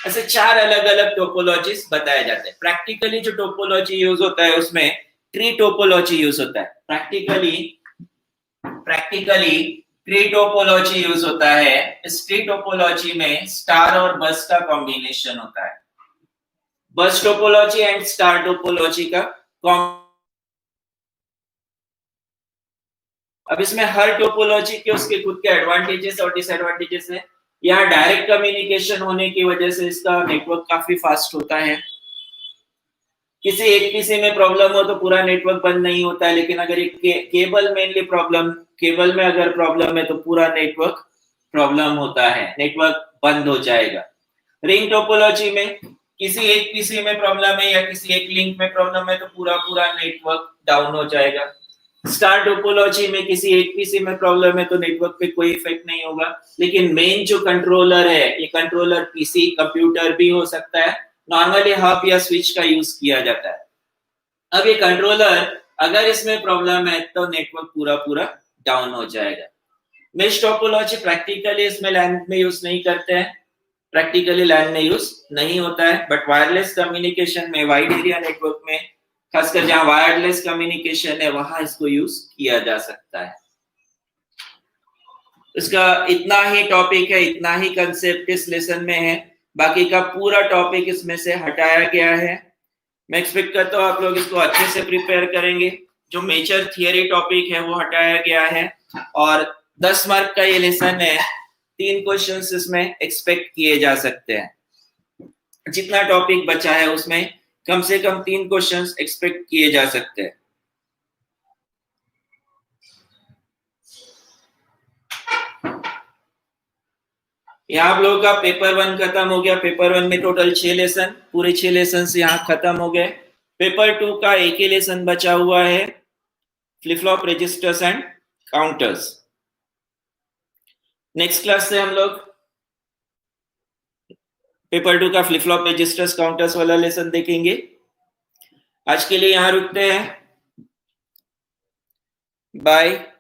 ऐसे 4 अलग अलग टोपोलॉजीज बताए जाते हैं। प्रैक्टिकली जो टोपोलॉजी यूज होता है उसमें ट्री टोपोलॉजी यूज होता है। प्रैक्टिकली ट्री टोपोलॉजी यूज होता है। इस ट्री टोपोलॉजी में स्टार और बस का कॉम्बिनेशन होता है। बस टोपोलॉजी एंड स्टार टोपोलॉजी का अब इसमें हर टोपोलॉजी के उसके खुद के एडवांटेजेस और डिसएडवांटेजेस है। यहाँ डायरेक्ट कम्युनिकेशन होने की वजह से इसका नेटवर्क काफी फास्ट होता है। किसी एक पीसी में प्रॉब्लम हो तो पूरा नेटवर्क बंद नहीं होता है, लेकिन अगर एक केबल मेनली प्रॉब्लम, केबल में अगर प्रॉब्लम है तो पूरा नेटवर्क प्रॉब्लम होता है, नेटवर्क बंद हो जाएगा। रिंग टोपोलॉजी में किसी एक पीसी में प्रॉब्लम है या किसी एक लिंक में प्रॉब्लम है तो पूरा नेटवर्क डाउन हो जाएगा। स्टार टोपोलॉजी में किसी एक पीसी में प्रॉब्लम है तो नेटवर्क पे कोई इफेक्ट नहीं होगा, लेकिन मेन जो कंट्रोलर है, ये कंट्रोलर पीसी कंप्यूटर भी हो सकता है। नॉर्मली हब या स्विच का यूज किया जाता है। अब ये कंट्रोलर अगर इसमें प्रॉब्लम है तो नेटवर्क पूरा डाउन हो जाएगा। मेश टोपोलॉजी प्रैक्टिकली इसमें लैन में यूज नहीं करते हैं, प्रैक्टिकली लैन में यूज नहीं होता है, बट वायरलेस कम्युनिकेशन में, वाइड एरिया नेटवर्क में, खासकर जहां वायरलेस कम्युनिकेशन है वहां इसको यूज किया जा सकता है। इसका इतना ही टॉपिक है, इतना ही कंसेप्ट इस लेसन में है। बाकी का पूरा टॉपिक इसमें से हटाया गया है। मैं एक्सपेक्ट करता हूँ आप लोग इसको अच्छे से प्रिपेयर करेंगे। जो मेजर थियरी टॉपिक है वो हटाया गया है और 10 मार्क का ये लेसन है। 3 क्वेश्चंस इसमें एक्सपेक्ट किए जा सकते हैं। जितना टॉपिक बचा है उसमें कम से कम 3 क्वेश्चंस एक्सपेक्ट किए जा सकते हैं। यहाँ आप लोगों का पेपर 1 खत्म हो गया। पेपर 1 में टोटल 6 लेसन, पूरे 6 लेसन यहाँ खत्म हो गए। पेपर 2 का एक ही लेसन बचा हुआ है, flip flop registers and counters. Next class से हम लोग पेपर 2 का फ्लिप फ्लॉप रजिस्टर्स काउंटर्स वाला लेसन देखेंगे। आज के लिए यहाँ रुकते हैं, बाय।